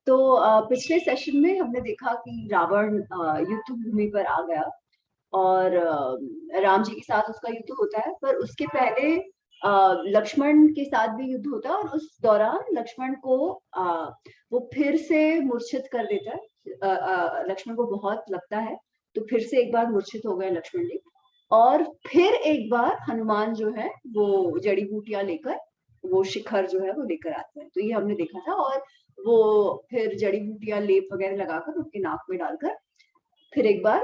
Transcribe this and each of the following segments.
तो पिछले सेशन में हमने देखा कि रावण युद्ध भूमि पर आ गया और राम जी के साथ उसका युद्ध होता है, पर उसके पहले लक्ष्मण के साथ भी युद्ध होता है और उस दौरान लक्ष्मण को वो फिर से मूर्छित कर देता है। लक्ष्मण को बहुत लगता है, तो फिर से एक बार मूर्छित हो गए लक्ष्मण जी। और फिर एक बार हनुमान जो है वो जड़ी बूटियां लेकर वो शिखर जो है वो लेकर आते हैं। तो ये हमने देखा था। और वो फिर जड़ी बूटियां लेप वगैरह लगाकर उनके नाक में डालकर फिर एक बार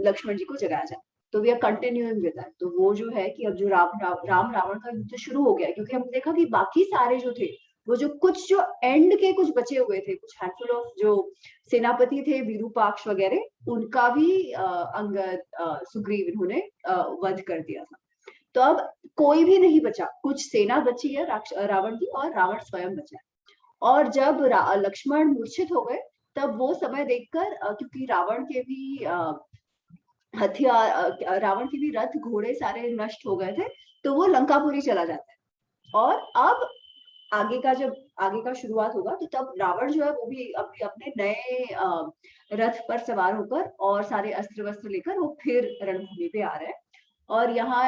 लक्ष्मण जी को जगाया जाए। तो we are continuing with that. तो वो जो है कि अब जो राम रावण का युद्ध शुरू हो गया, क्योंकि हमने देखा कि बाकी सारे जो थे वो जो कुछ जो एंड के कुछ बचे हुए थे, कुछ हैंडफुल ऑफ जो सेनापति थे विरूपाक्ष वगैरह, उनका भी अंगद सुग्रीव इन्होंने वध कर दिया था। तो अब कोई भी नहीं बचा, कुछ सेना बची है रावण की और रावण स्वयं बचा है। और जब लक्ष्मण मूर्छित हो गए तब वो समय देखकर क्योंकि रावण के भी हथियार, रावण के भी रथ घोड़े सारे नष्ट हो गए थे, तो वो लंकापुरी चला जाता है। और अब आगे का शुरुआत होगा, तो तब रावण जो है वो भी अपने नए रथ पर सवार होकर और सारे अस्त्र वस्त्र लेकर वो फिर रणभूमि पे आ रहे हैं। और यहाँ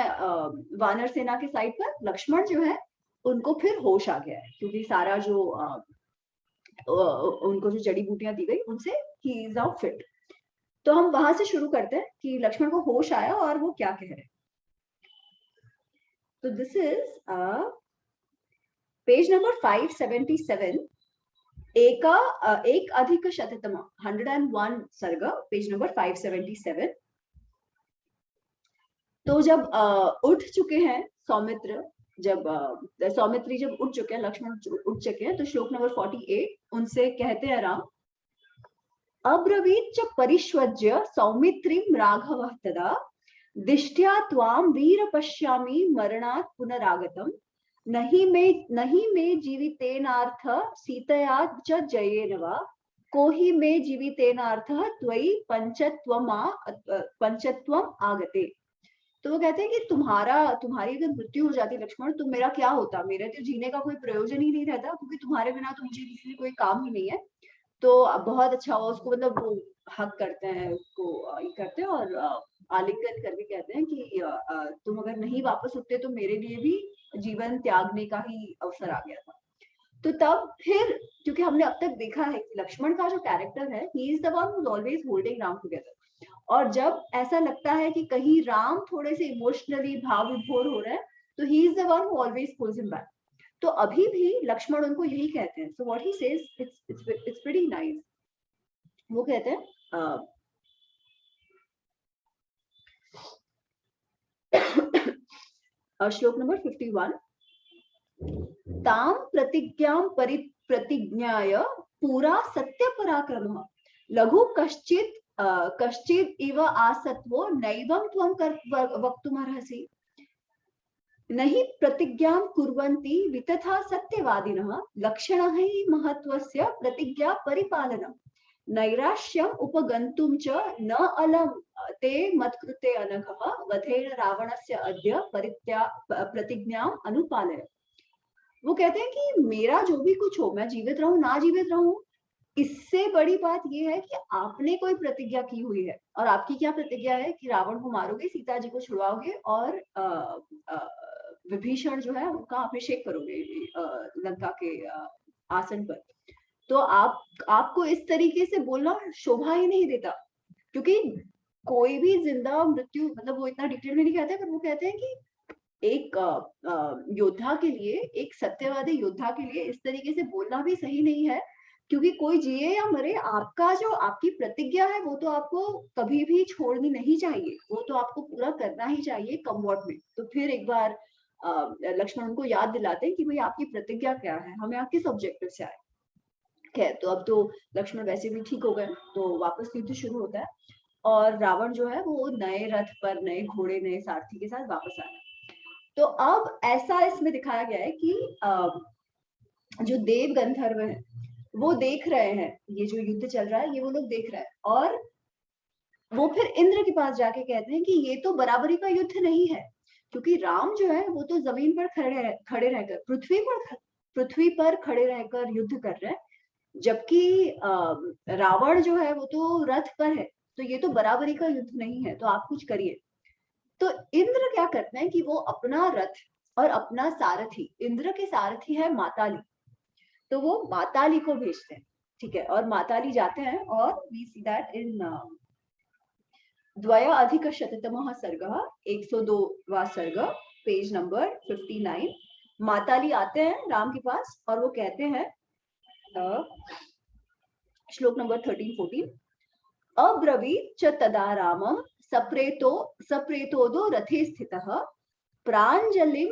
वानर सेना के साइड पर लक्ष्मण जो है उनको फिर होश आ गया है, क्योंकि सारा जो उनको जो जड़ी बूटियां दी गई उनसे ही इज नाउ फिट। तो हम वहां से शुरू करते हैं कि लक्ष्मण को होश आया और वो क्या कह रहे हैं। तो दिस इज पेज नंबर 577, एक अधिक शततम 101 सर्ग, पेज नंबर 577। तो जब उठ चुके हैं सौमित्र, जब सौमित्री जब उठ चुके हैं, लक्ष्मण उठ चुके हैं, तो श्लोक नंबर 48 उनसे कहते हैं राम, अब्रवीत च परिष्वज्य सौमित्रीं राघवः तदा दिष्ट्या त्वां वीर पश्यामि मरणात् पुनरागतम् नहि मे जीवितेनार्थ सीतया च जयेन वा को हि मे जीवितेनार्थः त्वयि पंचत्वम् आगते। तो वो कहते हैं कि तुम्हारी अगर मृत्यु हो जाती लक्ष्मण, तो मेरा क्या होता, मेरे तो जीने का कोई प्रयोजन ही नहीं रहता, क्योंकि तुम्हारे बिना तो मुझे किसी कोई काम ही नहीं है। तो बहुत अच्छा हुआ उसको, मतलब वो हक करते हैं उसको, ये करते हैं और आलिंगन करके कहते हैं कि तुम अगर नहीं वापस उठते तो मेरे लिए भी जीवन त्यागने का ही अवसर आ गया था। तो तब फिर, क्योंकि हमने अब तक देखा है कि लक्ष्मण का जो कैरेक्टर है, ही is the one who is always holding Ram together. और जब ऐसा लगता है कि कहीं राम थोड़े से इमोशनली भाव विभोर हो रहे हैं, तो he is the one who always pulls him back. तो अभी भी लक्ष्मण उनको यही कहते हैं। So what he says, it's pretty nice. वो कहते हैं श्लोक नंबर 51, ताम प्रतिज्ञां प्रतिज्ञाय पूरा सत्य पराक्रम लघु कश्चित इव आसत्वो नैवं त्वं वक्तुमर्हसि नहि प्रतिज्ञां कुर्वन्ति वितथा सत्यवादिनः लक्षणः हि महत्त्वस्य प्रतिज्ञा परिपालनम् नैराश्यम् उपगन्तुं च न अलम् ते मत्कृते अनघः वधेन रावणस्य अद्य प्रतिज्ञाम् अनुपालय। वो कहते हैं कि मेरा जो भी कुछ हो, मैं जीवित रहूं ना जीवित रहूं, इससे बड़ी बात ये है कि आपने कोई प्रतिज्ञा की हुई है। और आपकी क्या प्रतिज्ञा है कि रावण को मारोगे, सीता जी को छुड़वाओगे और विभीषण जो है उनका अभिषेक करोगे लंका के आसन पर। तो आपको इस तरीके से बोलना शोभा ही नहीं देता, क्योंकि कोई भी जिंदा मृत्यु, मतलब वो इतना डिटेल में नहीं कहते, पर वो कहते हैं कि एक योद्धा के लिए, एक सत्यवादी योद्धा के लिए इस तरीके से बोलना भी सही नहीं है। क्योंकि कोई जिए या मरे, आपका जो आपकी प्रतिज्ञा है वो तो आपको कभी भी छोड़नी नहीं चाहिए, वो तो आपको पूरा करना ही चाहिए, कम व्हाट में। तो फिर एक बार लक्ष्मण को याद दिलाते हैं कि भाई आपकी प्रतिज्ञा क्या है, हमें आप किस ऑब्जेक्टिव से आए। खैर, तो अब तो लक्ष्मण वैसे भी ठीक हो गए, तो वापस युद्ध शुरू होता है और रावण जो है वो नए रथ पर, नए घोड़े, नए सारथी के साथ वापस आया। तो अब ऐसा इसमें दिखाया गया है कि जो देव गंधर्व है वो देख रहे हैं ये जो युद्ध चल रहा है, ये वो लोग देख रहे हैं। और वो फिर इंद्र के पास जाके कहते हैं कि ये तो बराबरी का युद्ध नहीं है, क्योंकि राम जो है वो तो जमीन पर खड़े रहकर, पृथ्वी पर खड़े रहकर युद्ध कर रहे हैं, जबकि रावण जो है वो तो रथ पर है, तो ये तो बराबरी का युद्ध नहीं है, तो आप कुछ करिए। तो इंद्र क्या करते हैं कि वो अपना रथ और अपना सारथी, इंद्र के सारथी है माताली, तो वो माताली को भेजते हैं, ठीक है। और माताली जाते हैं और वी सी दैट इन द्वया अधिक शततमः सर्गः 102वां सर्ग, पेज नंबर 59। माताली आते हैं राम के पास और वो कहते हैं श्लोक नंबर 13-14, अब्रवीत् च तदा रामं सप्रेतोदो रथे स्थितः प्राञ्जलिं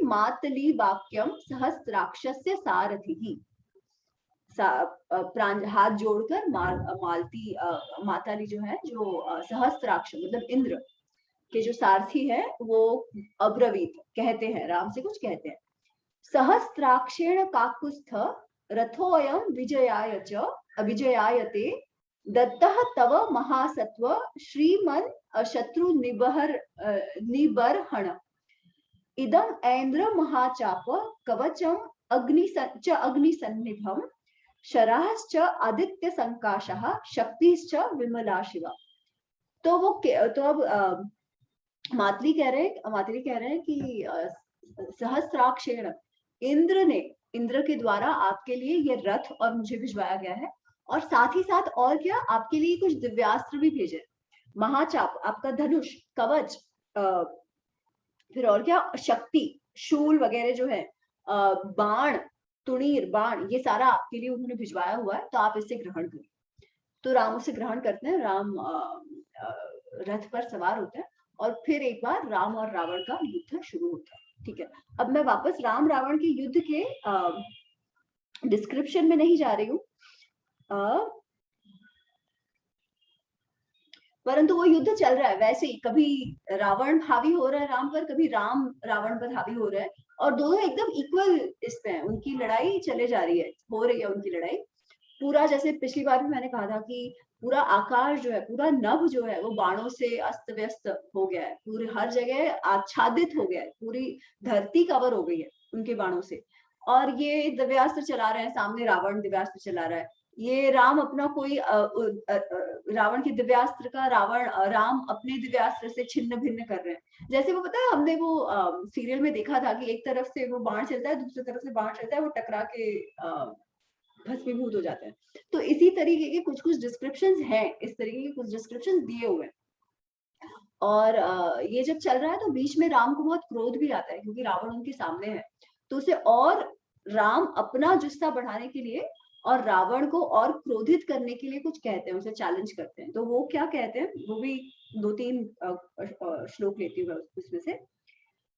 मातली वाक्यं सहस्राक्षस्य सारथिः। हाथ जोड़कर माताली जो है, जो सहस्त्राक्ष मतलब इंद्र के जो सारथी है, वो अब्रवीत कहते हैं, राम से कुछ कहते हैं, सहस्त्राक्षेण काकुस्थ रथोऽयं विजयायते दत्तः तव महासत्व श्रीमन् शत्रु निबर्हण इदं ऐन्द्र महाचाप कवचम अग्निसन्निभम शराश्च आदित्य संकाशः शक्तिश्च विमला शिवा। तो अब मातली कह रहे हैं कि सहस्राक्षेण इंद्र के द्वारा आपके लिए ये रथ और मुझे भिजवाया गया है, और साथ ही साथ और क्या, आपके लिए कुछ दिव्यास्त्र भी भेजे, महाचाप आपका धनुष, कवच, फिर और क्या, शक्ति, शूल वगैरह जो है, बाण, तुणीर, बाण, ये सारा आपके लिए उन्होंने भिजवाया हुआ है, तो आप इसे ग्रहण करें। तो राम उसे ग्रहण करते हैं, राम रथ पर सवार होते हैं, और फिर एक बार राम और रावण का युद्ध शुरू होता है, ठीक है। अब मैं वापस राम रावण के युद्ध के डिस्क्रिप्शन में नहीं जा रही हूँ, परंतु वो युद्ध चल रहा है वैसे ही, कभी रावण हावी हो रहा है राम पर, कभी राम रावण पर हावी हो रहा है, और दोनों एकदम इक्वल इस पे हैं, उनकी लड़ाई चले जा रही है, हो रही है उनकी लड़ाई। पूरा जैसे पिछली बार भी मैंने कहा था कि पूरा आकाश जो है, पूरा नभ जो है, वो बाणों से अस्त व्यस्त हो गया है, पूरे हर जगह आच्छादित हो गया है, पूरी धरती कवर हो गई है उनके बाणों से। और ये दिव्यास्त्र चला रहे हैं, सामने रावण दिव्यास्त्र चला रहा है, ये राम अपना कोई रावण के दिव्यास्त्र का राम अपने दिव्यास्त्र से छिन्न भिन्न कर रहे हैं। जैसे वो पता है, हमने वो सीरियल में देखा था कि एक तरफ से वो बाण चलता है, दूसरी तरफ से बाण चलता है, वो टकरा के भस्मीभूत हो जाते हैं। तो इसी तरीके के कुछ कुछ डिस्क्रिप्शंस हैं, इस तरीके के कुछ डिस्क्रिप्शंस दिए हुए हैं। और ये जब चल रहा है तो बीच में राम को बहुत क्रोध भी आता है, क्योंकि रावण उनके सामने है, तो उसे और राम अपना जुस्सा बढ़ाने के लिए और रावण को और क्रोधित करने के लिए कुछ कहते हैं, उसे चैलेंज करते हैं। तो वो क्या कहते हैं, वो भी 2-3 श्लोक लेती हूँ उसमें से।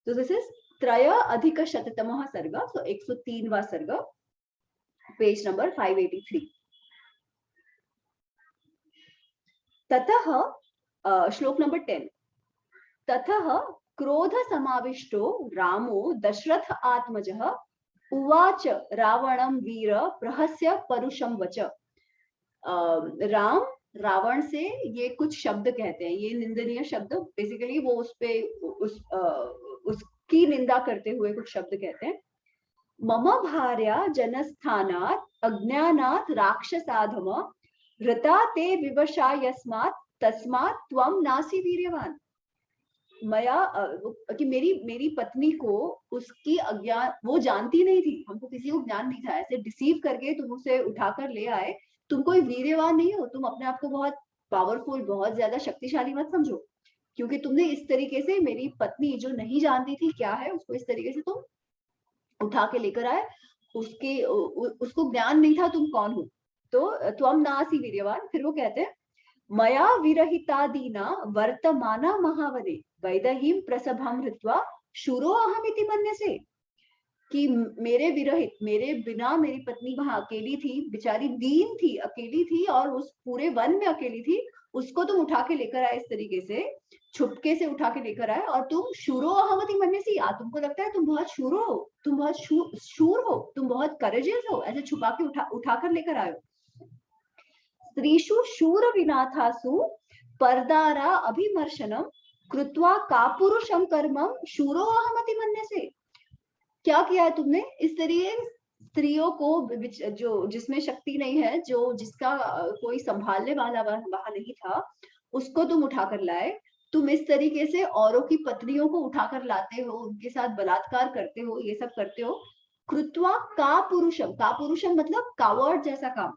तो दिस इज त्रय अधिक शततमः सर्ग, सो 103वां सर्ग, पेज नंबर 583। ततः श्लोक नंबर 10, ततः क्रोध समाविष्टो रामो दशरथ आत्मजः उवाच रावणं वीर प्रहस्य परुषं वच। राम रावण से ये कुछ शब्द कहते हैं, ये निंदनीय शब्द, बेसिकली वो उसकी निंदा करते हुए कुछ शब्द कहते हैं। मम भार्या जनस्थानात् अज्ञानात् राक्षसाधम हृता ते विवशा यस्मात् तस्मात् त्वं नासि वीर्यवान। कि मेरी पत्नी को उसकी अज्ञान, वो जानती नहीं थी, हमको किसी को ज्ञान नहीं था, ऐसे डिसीव करके तुम उसे उठाकर ले आए, तुम कोई वीर्यवान नहीं हो, तुम अपने आप को बहुत पावरफुल, बहुत ज्यादा शक्तिशाली मत समझो, क्योंकि तुमने इस तरीके से मेरी पत्नी जो नहीं जानती थी क्या है, उसको इस तरीके से तुम उठा के लेकर आए, उसको ज्ञान नहीं था तुम कौन हो, तो त्वं नासि वीर्यवान। फिर वो कहते हैं मया विरहितादीना वर्तमाना महावने वैदहीं प्रसभं हृत्वा शूरो अहमिति मन्यसे। कि मेरे विरहित, मेरे बिना मेरी पत्नी वहां अकेली थी, बेचारी दीन थी, अकेली थी, और उस पूरे वन में अकेली थी, उसको तुम उठा के लेकर आए, इस तरीके से छुपके से उठा के लेकर आए, और तुम शूरो अहमति मन्यसी, तुमको लगता है तुम बहुत शूर हो, तुम बहुत शूर हो, तुम बहुत करेजियस हो, ऐसे छुपा के उठाकर लेकर आए हो। स्त्रीषु शूर विनाथासु परदारा अभिमर्शनम कृत्वा कापुरुषम कर्मम शूरो अहमति मन्यसे। क्या किया है तुमने, इस तरीके स्त्रियों को जो जिसमें शक्ति नहीं है, जो जिसका कोई संभालने वाला वहां नहीं था, उसको तुम उठाकर लाए। तुम इस तरीके से औरों की पत्नियों को उठाकर लाते हो, उनके साथ बलात्कार करते हो, ये सब करते हो। कृत्वा का पुरुषम मतलब कावर्ड जैसा काम,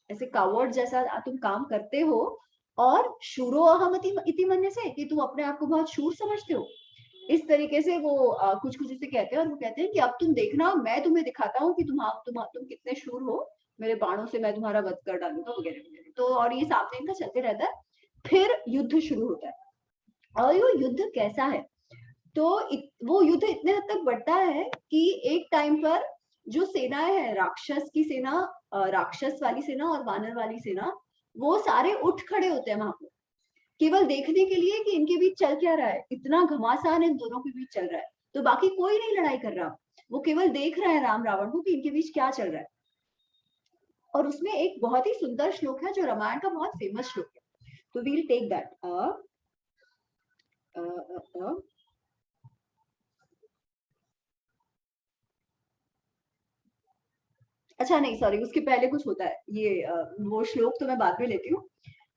ऐसे कावर्ड जैसा तुम काम करते हो। और शूरो अहम इति मन्य से, कि तुम अपने आप को बहुत शूर समझते हो। इस तरीके से वो कुछ कुछ इसे कहते हैं, और वो कहते हैं कि अब तुम देखना, मैं तुम्हें दिखाता हूँ कि तुम कितने शूर हो, मेरे बाणों से मैं तुम्हारा वध कर डालूंगा, वगैरह वगैरह। तो और ये सामने इनका चलते रहता है। फिर युद्ध शुरू होता है। और ये युद्ध कैसा है, तो वो युद्ध इतने हद तक बढ़ता है कि एक टाइम पर जो सेनाएं हैं, राक्षस की सेना, राक्षस वाली सेना और वानर वाली सेना, वो सारे उठ खड़े होते हैं वहां पर, केवल देखने के लिए कि इनके बीच चल क्या रहा है। इतना घमासान इन दोनों के बीच चल रहा है, तो बाकी कोई नहीं लड़ाई कर रहा, वो केवल देख रहे हैं राम रावण को कि इनके बीच क्या चल रहा है। और उसमें एक बहुत ही सुंदर श्लोक है जो रामायण का बहुत फेमस श्लोक है, तो वील टेक दैट। अच्छा नहीं, सॉरी, उसके पहले कुछ होता है, ये वो श्लोक तो मैं बाद में लेती हूँ।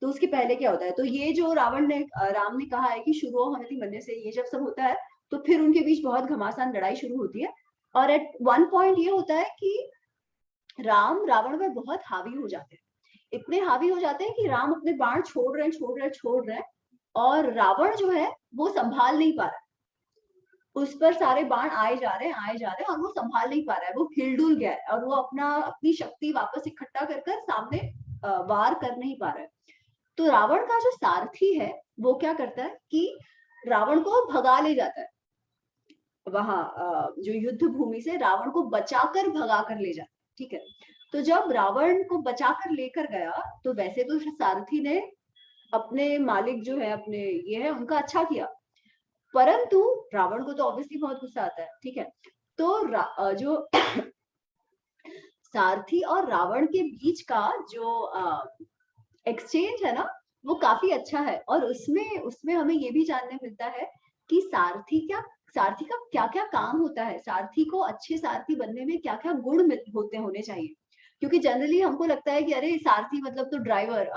तो उसके पहले क्या होता है, तो ये जो रावण ने राम ने कहा है कि शुरू हमें बनने से, ये जब सब होता है तो फिर उनके बीच बहुत घमासान लड़ाई शुरू होती है। और एट वन पॉइंट ये होता है कि राम रावण में बहुत हावी हो जाते हैं, इतने हावी हो जाते हैं कि राम अपने बाण छोड़ रहे हैं, और रावण जो है वो संभाल नहीं पा रहा है। उस पर सारे बाण आए जा रहे हैं, और वो संभाल नहीं पा रहा है, वो हिलडुल गया है, और वो अपनी शक्ति वापस इकट्ठा कर सामने वार कर नहीं पा रहा है। तो रावण का जो सारथी है वो क्या करता है कि रावण को भगा ले जाता है, वहां जो युद्ध भूमि से रावण को बचाकर भगा कर ले जाता है, ठीक है। तो जब रावण को बचाकर लेकर गया, तो वैसे तो सारथी ने अपने मालिक जो है, अपने ये है, उनका अच्छा किया, परंतु रावण को तो ऑब्वियसली बहुत गुस्सा आता है, ठीक है। तो जो सारथी और रावण के बीच का जो एक्सचेंज है ना, वो काफी अच्छा है। और उसमें उसमें हमें ये भी जानने मिलता है कि सारथी का क्या क्या काम होता है, सारथी को अच्छे सारथी बनने में क्या क्या गुण होने चाहिए। क्योंकि जनरली हमको लगता है कि अरे सारथी मतलब तो ड्राइवर,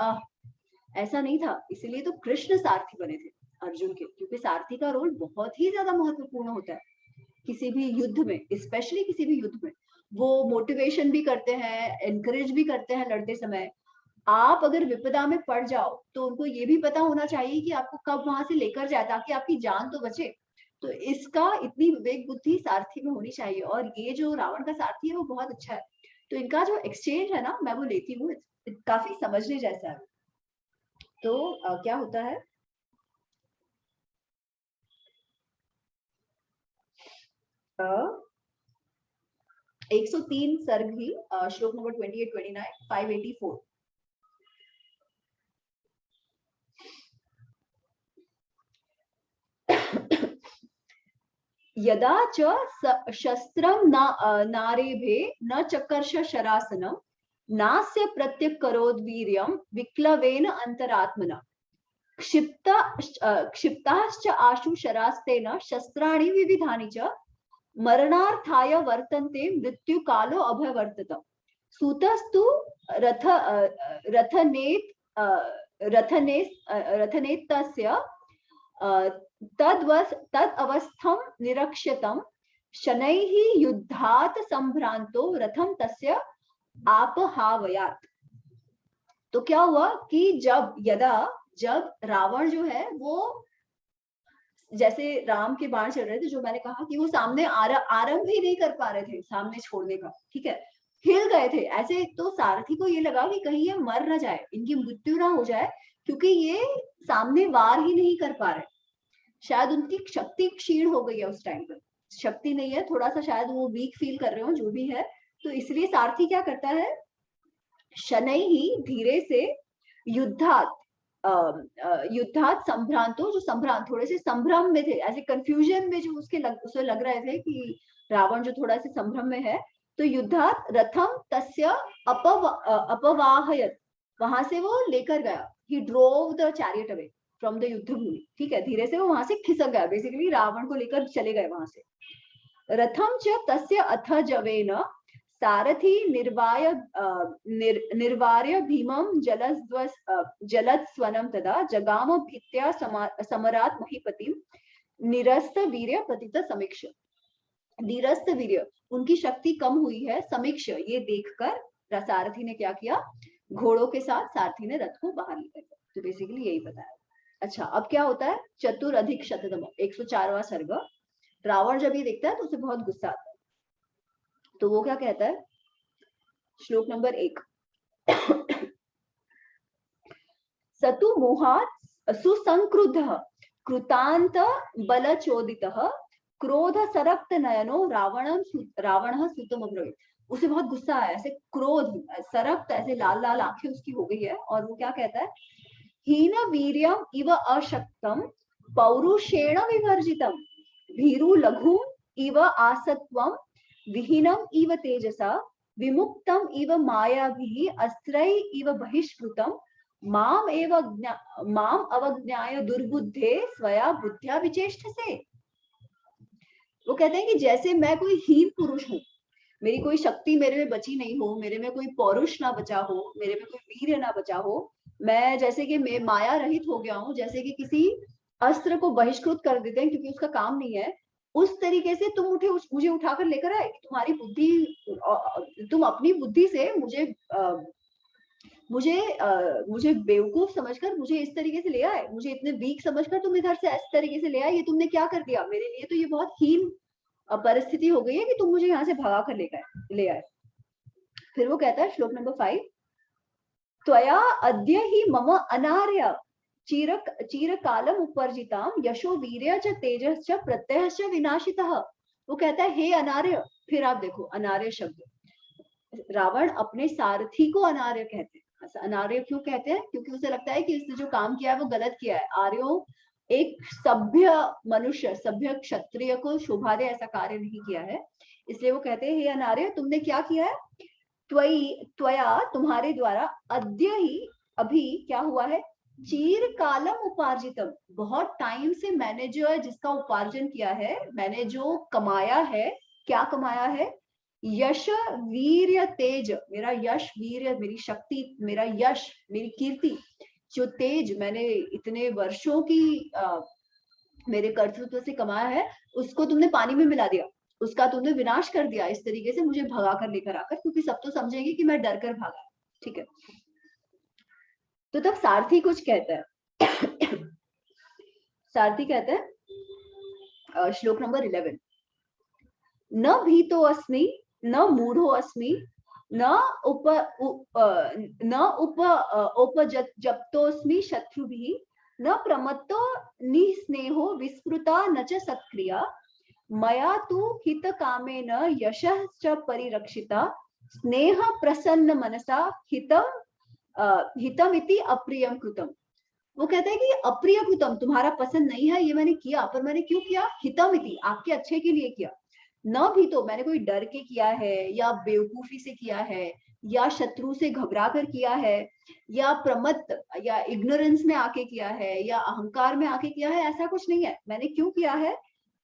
ऐसा नहीं था। इसीलिए तो कृष्ण सारथी बने थे अर्जुन के, क्योंकि सारथी का रोल बहुत ही ज्यादा महत्वपूर्ण होता है किसी भी युद्ध में, स्पेशली किसी भी युद्ध में। वो मोटिवेशन भी करते हैं, एनकरेज भी करते हैं लड़ते समय। आप अगर विपदा में पड़ जाओ तो उनको ये भी पता होना चाहिए कि आपको कब वहां से लेकर जाए, ताकि आपकी जान तो बचे। तो इसका इतनी विवेक बुद्धि सारथी में होनी चाहिए, और ये जो रावण का सारथी है वो बहुत अच्छा है। तो इनका जो एक्सचेंज है ना, मैं वो लेती हूँ, काफी समझने जैसा है। तो क्या होता है, 103 सर्ग ही, श्लोक नंबर 28, 29, 584। यदा च शस्त्रं नारेभे न चकर्ष शरासनं नास्य प्रत्यक्करोद्वीर्यं विक्लवेन अंतरात्मना क्षिप्ताश्च आशु शरास्तेन शस्त्राणि विविधानि च मरणार्थाय वर्तन्ते मृत्यु कालो अभवर्तत। सूतस्तु रथ रथनेत रथने रथनेतस्य तद अवस्थम निरक्ष्यतम शनैः युद्धात् संभ्रांतो रथम तस्य आपहावयात्। तो क्या हुआ कि जब रावण जो है वो, जैसे राम के बाण चल रहे थे, जो मैंने कहा कि वो सामने आरंभ ही नहीं कर पा रहे थे सामने छोड़ने का, ठीक है, हिल गए थे ऐसे। तो सारथी को ये लगा कि कहीं ये मर ना जाए, इनकी मृत्यु ना हो जाए, क्योंकि ये सामने वार ही नहीं कर पा रहे। शायद उनकी शक्ति क्षीण हो गई है उस टाइम पर, शक्ति नहीं है, थोड़ा सा शायद वो वीक फील कर रहे हो, जो भी है। तो इसलिए सारथी क्या करता है, शनै ही धीरे से युद्धात युद्धात संभ्रांतो, जो संभ्रांत थोड़े से संभ्रम में थे, ऐसे कंफ्यूजन में, जो उसे लग रहे थे कि रावण जो थोड़ा से संभ्रम में है, तो युद्धात रथम तस्य अपवाहयत, वहां से वो लेकर गया, he drove the chariot away from the युद्ध भूमि, ठीक है, धीरे से वो वहां से खिसक गया, बेसिकली रावण को लेकर चले गए वहां से। रथम च तस्य अथ जवेन सारथी निर्वार्य भीमं जलत्स्वनं तदा जगाम भित्त्या समरात् महीपतिं निरस्त वीर्य पतित समीक्ष। निरस्त वीर्य, उनकी शक्ति कम हुई है, समीक्ष, ये देखकर सारथी ने क्या किया, घोड़ों के साथ सारथी ने रथ को बाहर निकल गया। तो बेसिकली यही बताया। अच्छा, अब क्या होता है, चतुरधिक शततम 104वां सर्ग। रावण जब ये देखता है तो उसे बहुत गुस्सा आता है, तो वो क्या कहता है, श्लोक नंबर 1, सतु मोहात् सुसंक्रुद्धः कृतांत बलचोदितः क्रोध सरक्त नयनो रावणः सुतम अब्रवीत। उसे बहुत गुस्सा आया, ऐसे क्रोध सरक्त, ऐसे लाल लाल आंखें उसकी हो गई है, और वो क्या कहता है, हीन वीर्यम इव अशक्तम पौरुषेण विवर्जितम भीरु लघु इव आसत्वम विहीनम इव तेजसा विमुक्तम इव मायाभिः अस्त्रै इव बहिष्कृतम माम अवज्ञाय दुर्बुद्धे स्वया बुद्ध्या विचेष्टसे। वो कहते हैं कि जैसे मैं कोई हीन पुरुष हूँ, मेरी कोई शक्ति मेरे में बची नहीं हो, मेरे में कोई पौरुष ना बचा हो, मेरे में कोई वीर्य ना बचा हो, मैं जैसे कि मैं माया रहित हो गया हूँ, जैसे कि किसी अस्त्र को बहिष्कृत कर देते हैं क्योंकि उसका काम नहीं है, उस तरीके से तुम मुझे उठाकर लेकर आए। तुम्हारी बुद्धि, तुम अपनी बुद्धि से मुझे बेवकूफ समझकर मुझे इस तरीके से ले आए, मुझे इतने वीक समझकर तुम इधर से इस तरीके से ले आए। ये तुमने क्या कर दिया मेरे लिए, तो ये बहुत हीन परिस्थिति हो गई है कि तुम मुझे यहाँ से भगा कर ले आए। फिर वो कहता है श्लोक नंबर 5, त्वया अद्य ही मम अनार्य चीर कालम उपर्जिताम यशो वीर्य च तेजस च प्रत्यय च विनाशितः। वो कहता है हे अनार्य। फिर आप देखो अनार्य शब्द, रावण अपने सारथी को अनार्य कहते हैं। अनार्य क्यों कहते हैं, क्योंकि उसे लगता है कि इसने जो काम किया है वो गलत किया है। आर्यो एक सभ्य मनुष्य, सभ्य क्षत्रिय को शोभा दे ऐसा कार्य नहीं किया है, इसलिए वो कहते हैं हे अनार्य, तुमने क्या किया है, त्वया तुम्हारे द्वारा अद्य ही, अभी क्या हुआ है, चीर कालम उपार्जितम, बहुत टाइम से मैंने जो है जिसका उपार्जन किया है, मैंने जो कमाया है, क्या कमाया है, यश वीर्य तेज, मेरा यश वीर्य, मेरी शक्ति, मेरा यश, मेरी कीर्ति, जो तेज मैंने इतने वर्षों की मेरे कर्तृत्व से कमाया है, उसको तुमने पानी में मिला दिया, उसका तुमने विनाश कर दिया इस तरीके से मुझे भगा कर लेकर आकर, क्योंकि सब तो समझेंगे कि मैं डर कर भागा। ठीक है, तो तब सारथी कुछ कहता है। सारथी कहता है श्लोक नंबर 11, न भीतो अस्मि न मूढ़ो अस्मि न उपजप्तोस्मि शत्रुभिः न प्रमत्तो निस्नेहो विस्मृता न च सत्क्रिया मया तु हितकामेन यशः च परिरक्षिता स्नेह प्रसन्न मनसा हितमिति अप्रियम कृतम। वो कहता है कि अप्रिय कृतम, तुम्हारा पसंद नहीं है ये मैंने किया, पर मैंने क्यों किया, हितमिति, आपके अच्छे के लिए किया, न भी तो मैंने कोई डर के किया है या बेवकूफी से किया है या शत्रु से घबरा कर किया है या प्रमत्त या इग्नोरेंस में आके किया है या अहंकार में आके किया है, ऐसा कुछ नहीं है। मैंने क्यों किया है,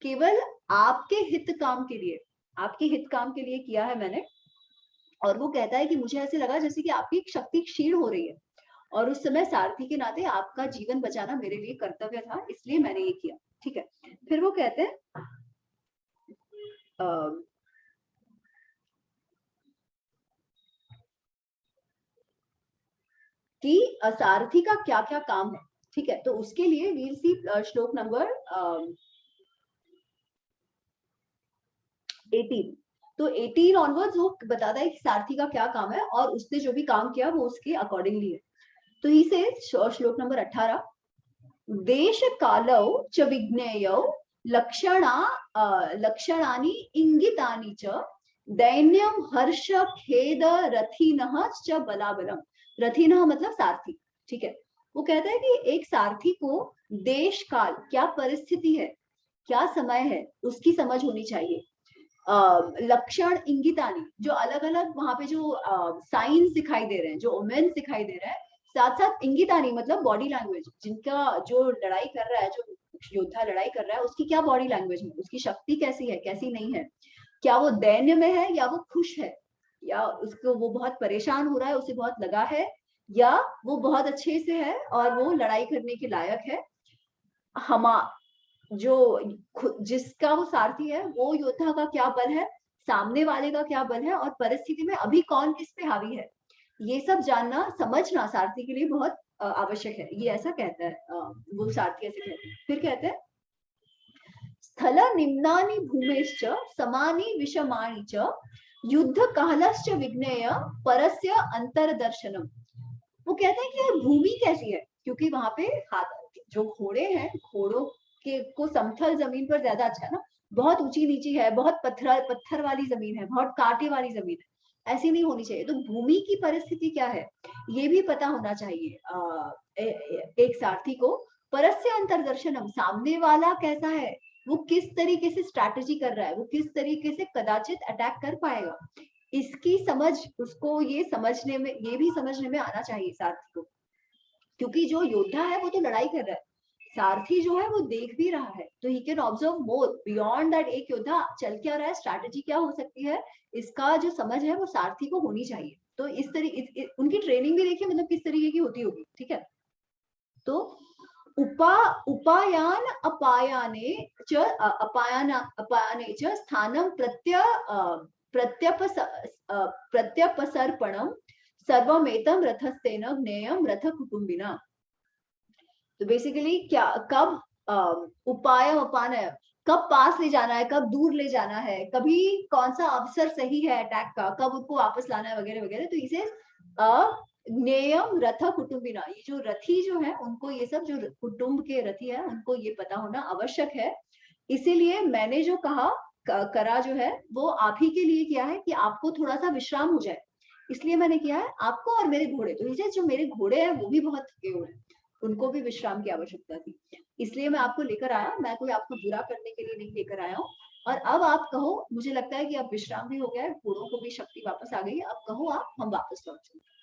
केवल आपके हित काम के लिए, आपके हित काम के लिए किया है मैंने। और वो कहता है कि मुझे ऐसे लगा जैसे कि आपकी शक्ति क्षीण हो रही है और उस समय सारथी के नाते आपका जीवन बचाना मेरे लिए कर्तव्य था, इसलिए मैंने ये किया। ठीक है, फिर वो कहते हैं कि सारथी का क्या क्या काम है। ठीक है, तो उसके लिए वील सी श्लोक नंबर 18। तो 18 ऑनवर्ड्स वो बताता है कि सारथी का क्या काम है और उसने जो भी काम किया वो उसके अकॉर्डिंगली है। तो ही से श्लोक नंबर 18, देश कालौ च विज्ञेयौ लक्षणानि इंगितानि च दैन्यम हर्ष खेद रथिनः च बलाबलम। रथिनः मतलब सारथी। ठीक है, वो कहता है कि एक सारथी को देश काल, क्या परिस्थिति है, क्या समय है, उसकी समझ होनी चाहिए। लक्षण इंगितानी, जो अलग अलग वहां पे जो साइंस दिखाई दे रहे हैं, जो ओमेन्स दिखाई दे रहे हैं, साथ साथ इंगितानी मतलब बॉडी लैंग्वेज, जिनका जो लड़ाई कर रहा है, जो योद्धा लड़ाई कर रहा है, उसकी क्या बॉडी लैंग्वेज है, उसकी शक्ति कैसी है कैसी नहीं है, क्या वो दैन्य में है या वो खुश है, या उसको वो बहुत परेशान हो रहा है, उसे बहुत लगा है, या वो बहुत अच्छे से है और वो लड़ाई करने के लायक है। हमा जो जिसका वो सारथी है, वो योद्धा का क्या बल है, सामने वाले का क्या बल है, और परिस्थिति में अभी कौन किस पे हावी है, ये सब जानना, समझना सारथी के लिए बहुत आवश्यक है। ये ऐसा कहता है, वो सारथी ऐसे कहते हैं। फिर कहते हैं स्थल निम्नानि भूमेश्च समानि विषमाणि च युद्ध कालश्च विज्ञेय परस्य अंतरदर्शनम। वो कहते हैं कि यार भूमि कैसी है, क्योंकि वहां पे हाथ जो घोड़े हैं, घोड़ों के को समतल जमीन पर ज्यादा अच्छा है ना, बहुत ऊंची नीची है, बहुत पत्थर वाली जमीन है, बहुत कांटे वाली जमीन है, ऐसी नहीं होनी चाहिए। तो भूमि की परिस्थिति क्या है ये भी पता होना चाहिए एक सारथी को। परस्य अंतरदर्शनम, सामने वाला कैसा है, वो किस तरीके से स्ट्रैटेजी कर रहा है, वो किस तरीके से कदाचित अटैक कर पाएगा, इसकी समझ उसको ये समझने में, ये भी समझने में आना चाहिए सारथी को। क्योंकि जो योद्धा है वो तो लड़ाई कर रहा है, सारथी जो है वो देख भी रहा है, तो he can observe more beyond that. एक योद्धा चल क्या रहा है, स्ट्रैटेजी क्या हो सकती है, इसका जो समझ है वो सारथी को होनी चाहिए। तो इस तरीके उनकी ट्रेनिंग भी देखिए, मतलब किस तरीके की होती होगी, ठीक है। तो उपायान अपायाने च अपायाने च स्थानं प्रत्यपसर्पणं सर्वमेतं रथस्थेन ज्ञेयं रथ कुटुंबिना। तो बेसिकली क्या, कब उपाय अपान है, कब पास ले जाना है, कब दूर ले जाना है, कभी कौन सा अवसर सही है अटैक का, कब उनको वापस लाना है, वगैरह वगैरह। तो इसे ज्ञेयम रथ कुटुंबिना, ये जो रथी जो है उनको, ये सब जो कुटुंब के रथी है उनको ये पता होना आवश्यक है। इसीलिए मैंने जो कहा करा जो है वो आप ही के लिए किया है कि आपको थोड़ा सा विश्राम हो जाए, इसलिए मैंने किया है आपको और मेरे घोड़े। तो ये जो मेरे घोड़े हैं वो भी बहुत थके हुए हैं, उनको भी विश्राम की आवश्यकता थी, इसलिए मैं आपको लेकर आया। मैं कोई आपको बुरा करने के लिए नहीं लेकर आया हूँ। और अब आप कहो, मुझे लगता है कि अब विश्राम भी हो गया है, घोड़ों को भी शक्ति वापस आ गई है, अब कहो आप, हम वापस लौट चलते।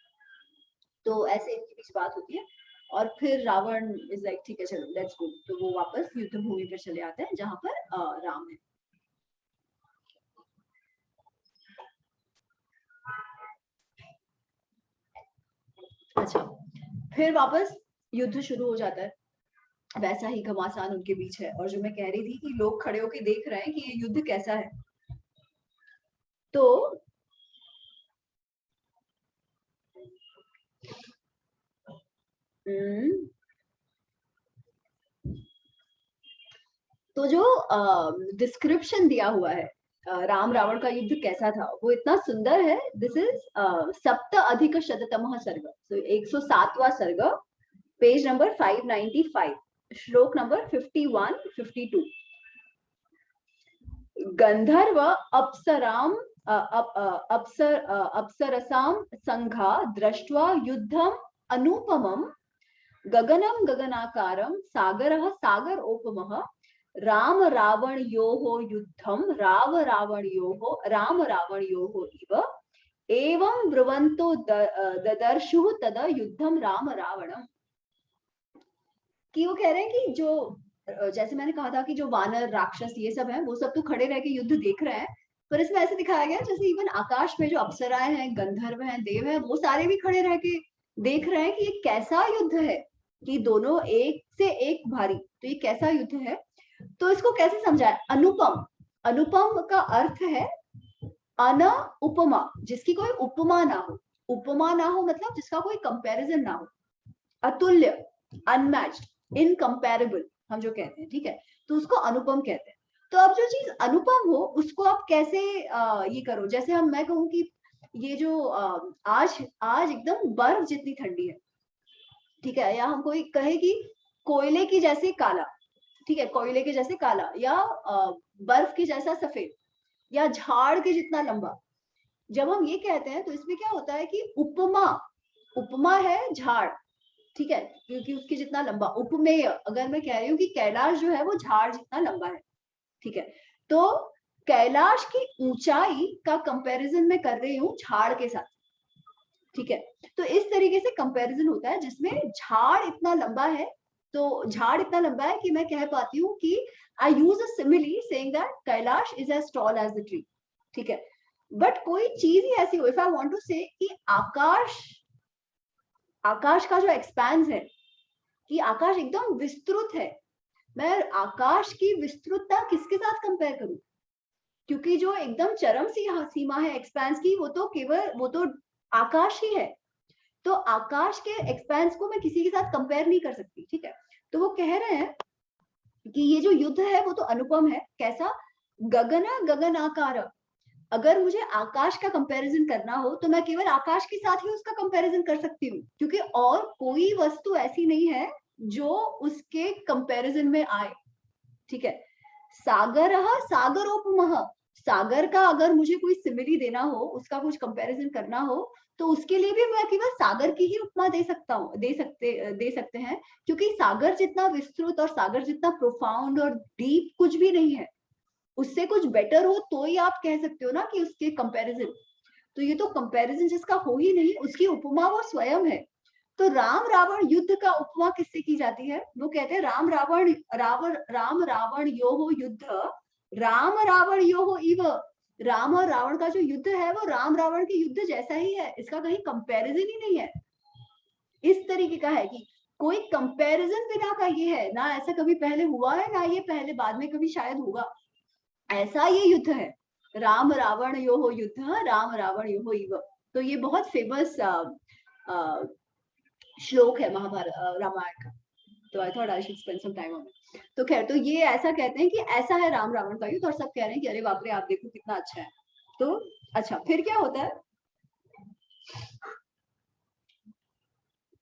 तो ऐसे इनके बीच बात होती है। और फिर रावण इज लाइक ठीक है चलो लेट्स गो, तो वो वापस युद्ध भूमि पर चले आते हैं जहां पर राम है। अच्छा, फिर वापस युद्ध शुरू हो जाता है, वैसा ही घमासान उनके बीच है। और जो मैं कह रही थी कि लोग खड़े होके देख रहे हैं कि ये युद्ध कैसा है, तो तो जो डिस्क्रिप्शन दिया हुआ है राम रावण का युद्ध कैसा था, वो इतना सुंदर है। दिस इज सप्त अधिक शततमः सर्ग, तो 107वां सर्ग, पेज नंबर 595, श्लोक नंबर 51 52। गंधर्व अप्सराम अप्सरसां संघा दृष्ट्वा युद्धम अनुपमम गगनम गगनाकारं सागरः सागरोपमः राम रावणयोः युद्धम राम रावणयोः इव एवं ब्रुवन्तो ददर्शुः तदा युद्धम राम रावणम। कि वो कह रहे हैं कि जो जैसे मैंने कहा था कि जो वानर राक्षस ये सब है, वो सब तो खड़े रह के युद्ध देख रहे हैं, पर इसमें ऐसे दिखाया गया जैसे इवन आकाश में जो अप्सराएं हैं, गंधर्व हैं, देव हैं, वो सारे भी खड़े रह के देख रहे हैं कि ये कैसा युद्ध है, कि दोनों एक से एक भारी, तो ये कैसा युद्ध है। तो इसको कैसे समझाए, अनुपम, अनुपम का अर्थ है अन उपमा, जिसकी कोई उपमा ना हो, उपमा ना हो मतलब जिसका कोई कंपैरिजन ना हो, अतुल्य, अनमैच्ड, इनकम्पेरेबल हम जो कहते हैं, ठीक है, तो उसको अनुपम कहते हैं। तो अब जो चीज अनुपम हो उसको आप कैसे ये करो, जैसे हम, मैं कहूँ कि ये जो आज आज एकदम बर्फ जितनी ठंडी है, ठीक है, या हम कोई कहे कि कोयले की जैसे काला, ठीक है, कोयले के जैसे काला, या बर्फ के जैसा सफेद, या झाड़ के जितना लंबा। जब हम ये कहते हैं तो इसमें क्या होता है कि उपमा, उपमा है झाड़, ठीक है, क्योंकि उसके जितना लंबा। उपमेय, अगर मैं कह रही हूँ कि कैलाश जो है वो झाड़ जितना लंबा है, ठीक है, तो कैलाश की ऊंचाई का कंपैरिजन मैं कर रही हूँ झाड़ के साथ, ठीक है। तो इस तरीके से कंपैरिजन होता है जिसमें झाड़ इतना लंबा है, तो झाड़ इतना लंबा है कि मैं कह पाती हूँ कि I use a simile saying that Kailash is as tall as the tree, ठीक है। बट कोई चीज ही ऐसी हो, इफ आई वांट टू से कि आकाश का जो एक्सपेंस है, कि आकाश एकदम विस्तृत है, मैं आकाश की विस्तृतता किसके साथ कंपेयर करूं? क्योंकि जो एकदम चरम सीमा है एक्सपेंस की, वो तो आकाश ही है। तो आकाश के एक्सपेंस को मैं किसी के साथ कंपेयर नहीं कर सकती, ठीक है। तो वो कह रहे हैं कि ये जो युद्ध है वो तो अनुपम है। कैसा? गगन आकार। अगर मुझे आकाश का कंपैरिजन करना हो तो मैं केवल आकाश के साथ ही उसका कंपैरिजन कर सकती हूँ, क्योंकि और कोई वस्तु ऐसी नहीं है जो उसके कंपैरिजन में आए, ठीक है। सागरः सागरोपमः, सागर का अगर मुझे कोई सिमिली देना हो, उसका कुछ कंपैरिजन करना हो, तो उसके लिए भी मैं केवल सागर की ही उपमा दे सकते हैं, क्योंकि सागर जितना विस्तृत और सागर जितना प्रोफाउंड और डीप कुछ भी नहीं है। उससे कुछ बेटर हो तो ही आप कह सकते हो ना कि उसके कंपैरिजन। तो ये तो कंपैरिजन जिसका हो ही नहीं, उसकी उपमा वो स्वयं है। तो राम रावण युद्ध का उपमा किससे की जाती है? वो कहते हैं राम रावण योहो युद्ध, राम रावण योहो इव। राम और रावण का जो युद्ध है वो राम रावण के युद्ध जैसा ही है, इसका कहीं कंपैरिजन ही नहीं है। इस तरीके का है कि कोई कंपैरिजन बिना का ये है ना, ऐसा कभी पहले हुआ है ना ये पहले बाद में कभी शायद होगा, ऐसा ये युद्ध है। राम रावण योहो युद्ध, राम रावण योहो इव। तो ये बहुत फेमस श्लोक है महाभारत रामायण का। तो I thought I should spend some time on it. तो खैर, तो ये ऐसा कहते हैं कि ऐसा है राम रावण का युद्ध, और सब कह रहे हैं कि अरे बाप रे, आप देखो कितना अच्छा है। तो अच्छा, फिर क्या होता है?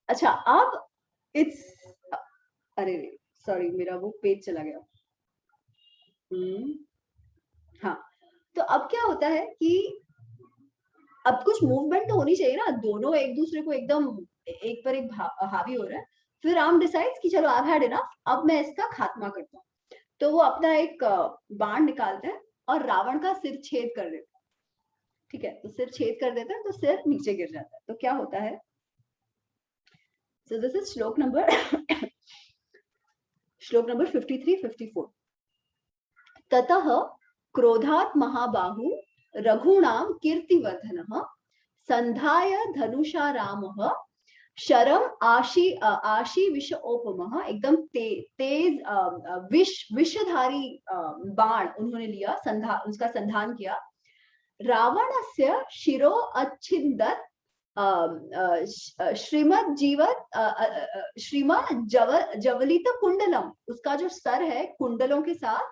अच्छा, अब इट्स, अरे सॉरी, मेरा वो पेज चला गया। हाँ, तो अब क्या होता है कि अब कुछ मूवमेंट तो होनी चाहिए ना, दोनों एक दूसरे को एकदम एक पर एक हावी हो रहा है। फिर राम डिसाइड्स कि चलो आई हैड इनफ, अब मैं इसका खात्मा करता हूँ। तो वो अपना एक बाण निकालते हैं और रावण का सिर छेद कर देते हैं, ठीक है। तो सिर छेद कर देते हैं तो सिर नीचे गिर जाता है। तो क्या होता है? सो दिस इज श्लोक नंबर 53-54। ततः क्रोधात् महाबाहु रघूणाम कीर्तिवर्धनः संधाय धनुषा रामः शरम आशी विषओपमः। एकदम तेज विषधारी बाण उन्होंने लिया, उसका संधान किया। रावणस्य शिरो अच्छिन्दत् जवलित कुंडलम। उसका जो सर है कुंडलों के साथ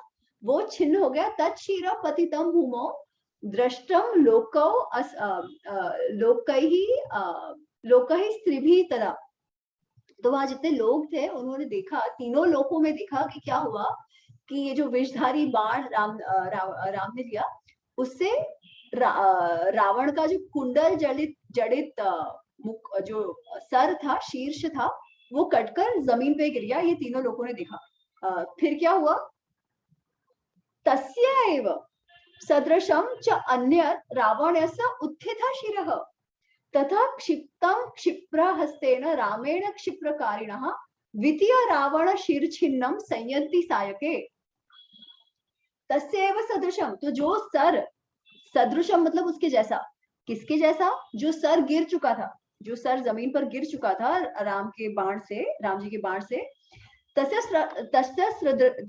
वो छिन्न हो गया। तत्शिर पतितम भूमो दृष्टम लोकैः स्त्रीभिः तदा। तो वहां जितने लोग थे उन्होंने देखा, तीनों लोकों में देखा कि क्या हुआ, कि ये जो विषधारी बाण राम ने लिया, उससे रावण का जो कुंडल जड़ित जो सर था, शीर्ष था, वो कटकर जमीन पे गिर गया। ये तीनों लोगों ने देखा। फिर क्या हुआ? तस्य एव सदृशम च अन्यत् रावणस्य उत्थितः शिरः तथा क्षिप्तं क्षिप्रहस्तेन रामेण क्षिप्रकारिणः द्वितीय रावण शिरछिन्नं संयन्ति सायके। तस्यैव सदृशम, तो जो सर, सदृशम मतलब उसके जैसा। किसके जैसा? जो सर गिर चुका था, जो सर जमीन पर गिर चुका था राम के बाण से, राम जी के बाण से। तस्य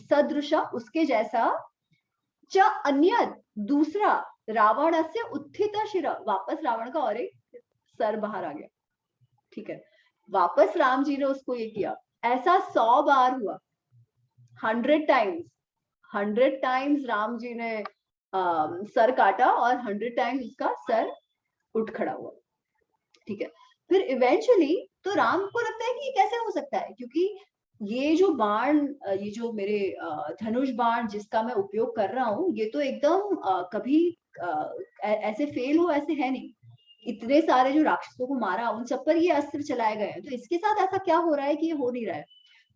सदृशम, उसके जैसा। च अन्यत्, दूसरा। रावणस्य उत्थित शिर, वापस रावण का और एक सर बाहर आ गया, ठीक है। वापस राम जी ने उसको ये किया। ऐसा 100 बार हुआ, 100 टाइम्स। 100 टाइम्स राम जी ने सर काटा और 100 टाइम्स उसका सर उठ खड़ा हुआ, ठीक है। फिर इवेंचुअली तो राम को लगता है कि ये कैसे हो सकता है, क्योंकि ये जो बाण, ये जो मेरे धनुष बाण जिसका मैं उपयोग कर रहा हूँ, ये तो एकदम कभी ऐसे फेल हो, ऐसे है नहीं। इतने सारे जो राक्षसों को मारा उन सब पर ये अस्त्र चलाए गए हैं, तो इसके साथ ऐसा क्या हो रहा है कि ये हो नहीं रहा है,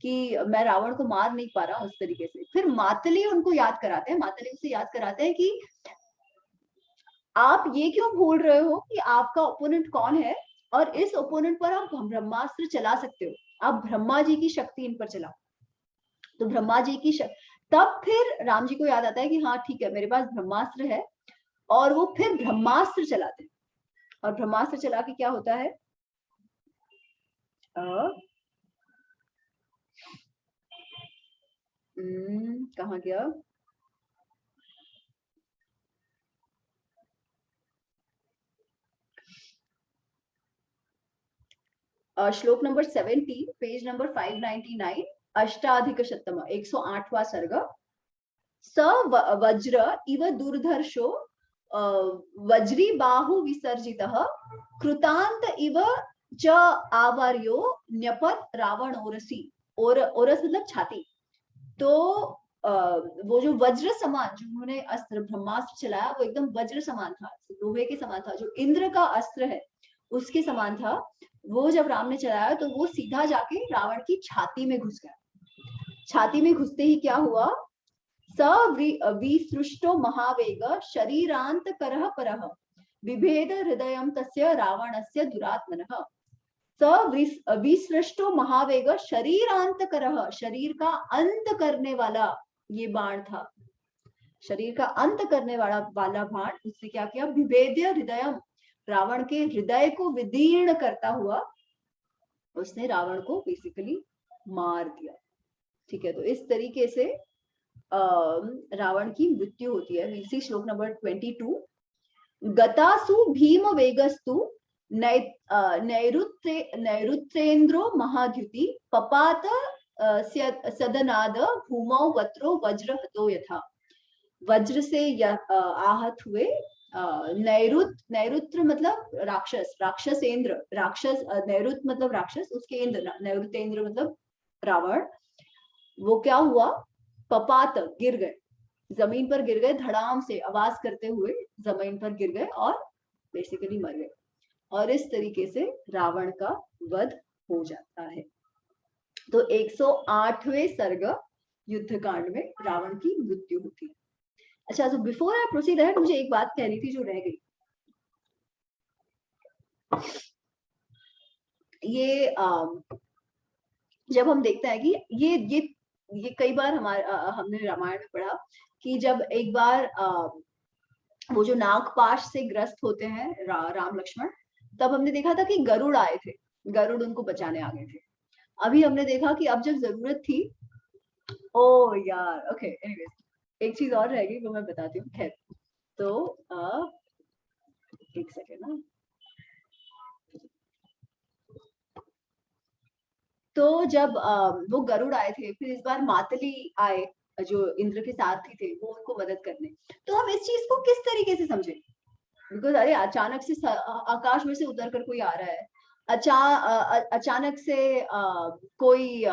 कि मैं रावण को मार नहीं पा रहा उस तरीके से। फिर मातली उनको याद कराते हैं, मातली उसे याद कराते हैं कि आप ये क्यों भूल रहे हो कि आपका ओपोनेंट कौन है, और इस ओपोनेंट पर आप ब्रह्मास्त्र चला सकते हो, आप ब्रह्मा जी की शक्ति इन पर चलाओ। तो ब्रह्मा जी की शक्ति, तब फिर राम जी को याद आता है कि हाँ ठीक है, मेरे पास ब्रह्मास्त्र है, और वो फिर ब्रह्मास्त्र चलाते हैं। और ब्रह्मास्त्र चला के क्या होता है, कहाँ गया, श्लोक नंबर 17, पेज नंबर 599, अष्टाधिकशतम 108वां सर्ग। स वज्र इव दुर्धर्षो वज्री बाहु विसर्जितः कृतांत इव च आवर्यो न्यपत रावण ओरसी। ओरस मतलब छाती। तो वो जो वज्र समान जो उन्होंने अस्त्र ब्रह्मास्त्र चलाया वो एकदम वज्र समान था, लोहे के समान था, जो इंद्र का अस्त्र है उसके समान था। वो जब राम ने चलाया तो वो सीधा जाके रावण की छाती में घुस गया। छाती में घुसते ही क्या हुआ, स विसृष्टो महावेग शरीरांत करह परह विभेद हृदयं तस्य रावणस्य दुरात्मनः। स विसृष्टो महावेग शरीरांत करह, शरीर का अंत करने वाला ये बाण था, शरीर का अंत करने वाला बाण। उससे क्या किया, विभेद्य हृदयम, रावण के हृदय को विदीर्ण करता हुआ उसने रावण को बेसिकली मार दिया। ठीक है, तो इस तरीके से रावण की मृत्यु होती है। इसी श्लोक नंबर 22, गतासु भीम वेगस्तु नैरुत्रेन्द्रो महाद्युति पपात सदनाद भूमौ वत्रो वज्र हतो यथा। वज्र से आहत हुए नैरुत्र मतलब राक्षस, राक्षसेंद्र, राक्षस, नैरुत मतलब राक्षस, उसके इंद्र, नैरुतेंद्र मतलब रावण, वो क्या हुआ, पपात गिर गए, जमीन पर गिर गए, धड़ाम से आवाज करते हुए जमीन पर गिर गए और बेसिकली मर गए। और इस तरीके से रावण का वध हो जाता है। तो 108वें सर्ग युद्धकांड में रावण की मृत्यु होती है। अच्छा, तो बिफोर आई प्रोसीड अहेड, मुझे एक बात कहनी थी जो रह गई। ये जब हम देखते हैं कि ये कई बार हमने रामायण में पढ़ा कि जब एक बार वो जो नागपाश से ग्रस्त होते हैं राम लक्ष्मण, तब हमने देखा था कि गरुड़ आए थे, गरुड़ उनको बचाने आ गए थे। अभी हमने देखा कि अब जब जरूरत थी, ओ यार, ओके, एनीवेज, एक चीज और रह गई वो मैं बताती हूँ। खैर, तो एक सेकेंड ना। तो जब वो गरुड़ आए थे, फिर इस बार मातली आए जो इंद्र के सारथी थे, वो उनको मदद करने। तो हम इस चीज को किस तरीके से समझे, बिकॉज अरे अचानक से आकाश में से उतर कर कोई आ रहा है, अचानक से कोई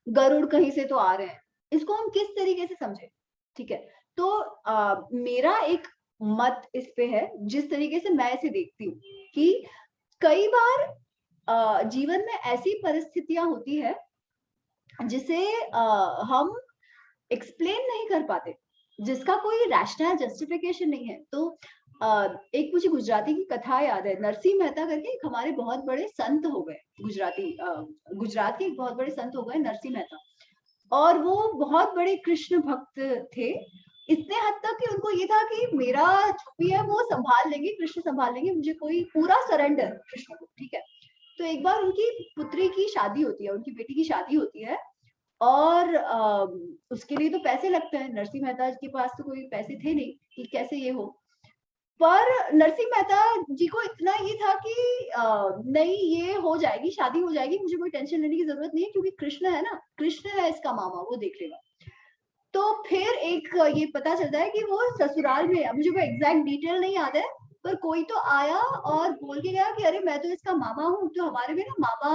गरुड़ कहीं से तो आ रहे हैं, इसको हम किस तरीके से समझे। ठीक है, तो मेरा एक मत इस पे है, जिस तरीके से मैं इसे देखती हूँ कि कई बार जीवन में ऐसी परिस्थितियां होती है जिसे हम एक्सप्लेन नहीं कर पाते, जिसका कोई रैशनल जस्टिफिकेशन नहीं है। तो एक मुझे गुजराती की कथा याद है, नरसिंह मेहता करके एक हमारे बहुत बड़े संत हो गए, गुजरात के एक बहुत बड़े संत हो गए नरसिंह मेहता, और वो बहुत बड़े कृष्ण भक्त थे, इतने हद तक कि उनको ये था कि मेरा जो भी है वो संभाल लेंगे, कृष्ण संभाल लेंगे, मुझे कोई पूरा सरेंडर कृष्ण को। ठीक है, तो एक बार उनकी पुत्री की शादी होती है, उनकी बेटी की शादी होती है, और उसके लिए तो पैसे लगते हैं, नरसिंह मेहता के पास तो कोई पैसे थे नहीं कि कैसे ये हो। पर नरसिंह मेहता जी को इतना ये था कि नहीं, ये हो जाएगी, शादी हो जाएगी, मुझे कोई टेंशन लेने की जरूरत नहीं है, क्योंकि कृष्ण है ना, कृष्ण है इसका मामा, वो देख लेगा। तो फिर एक ये पता चलता है कि वो ससुराल में, अब मुझे वो एग्जैक्ट डिटेल नहीं याद है, पर कोई तो आया और बोल के गया कि अरे मैं तो इसका मामा हूँ। तो हमारे में ना मामा,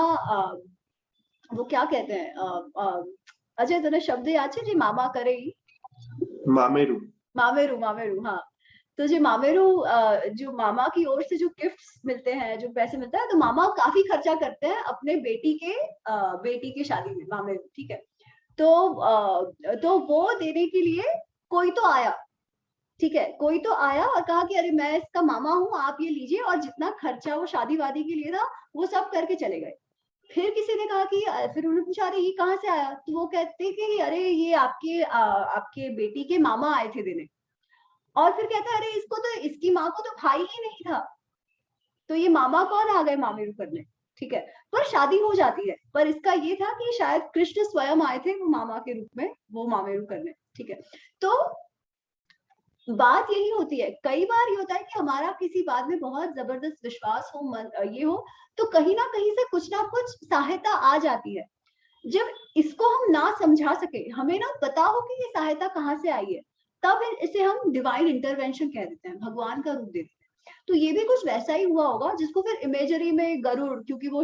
वो क्या कहते हैं, अजय तूने शब्द याद है जी, मामा करे ही, मामेरू, मामेरू, मामेरू, हाँ। तो जो मामेरू, जो मामा की ओर से जो गिफ्ट्स मिलते हैं, जो पैसे मिलता है, तो मामा काफी खर्चा करते हैं अपने बेटी के शादी में, मामेरू। ठीक है, तो वो देने के लिए कोई तो आया। ठीक है, कोई तो आया और कहा कि अरे मैं इसका मामा हूँ, आप ये लीजिए, और जितना खर्चा वो शादी वादी के लिए था वो सब करके चले गए। फिर किसी ने कहा कि फिर उन्होंने पूछा अरे ये कहाँ से आया, तो वो कहते कि अरे ये आपके बेटी के मामा आए थे देने। और फिर कहता है अरे इसको तो, इसकी माँ को तो भाई ही नहीं था, तो ये मामा कौन आ गए मामेरू करने, ठीक है। पर शादी हो जाती है, पर इसका ये था कि शायद कृष्ण स्वयं आए थे वो मामा के रूप में वो मामेरू करने, ठीक है। तो बात यही होती है, कई बार ये होता है कि हमारा किसी बात में बहुत जबरदस्त विश्वास हो, मन ये हो, तो कहीं ना कहीं से कुछ ना कुछ सहायता आ जाती है। जब इसको हम ना समझा सके, हमें ना पता हो कि ये सहायता कहाँ से आई है, तब इसे हम डिवाइन इंटरवेंशन कह देते हैं, भगवान का रूप देते हैं। तो ये भी कुछ वैसा ही हुआ होगा, जिसको फिर इमेजरी में गरुड़, क्योंकि वो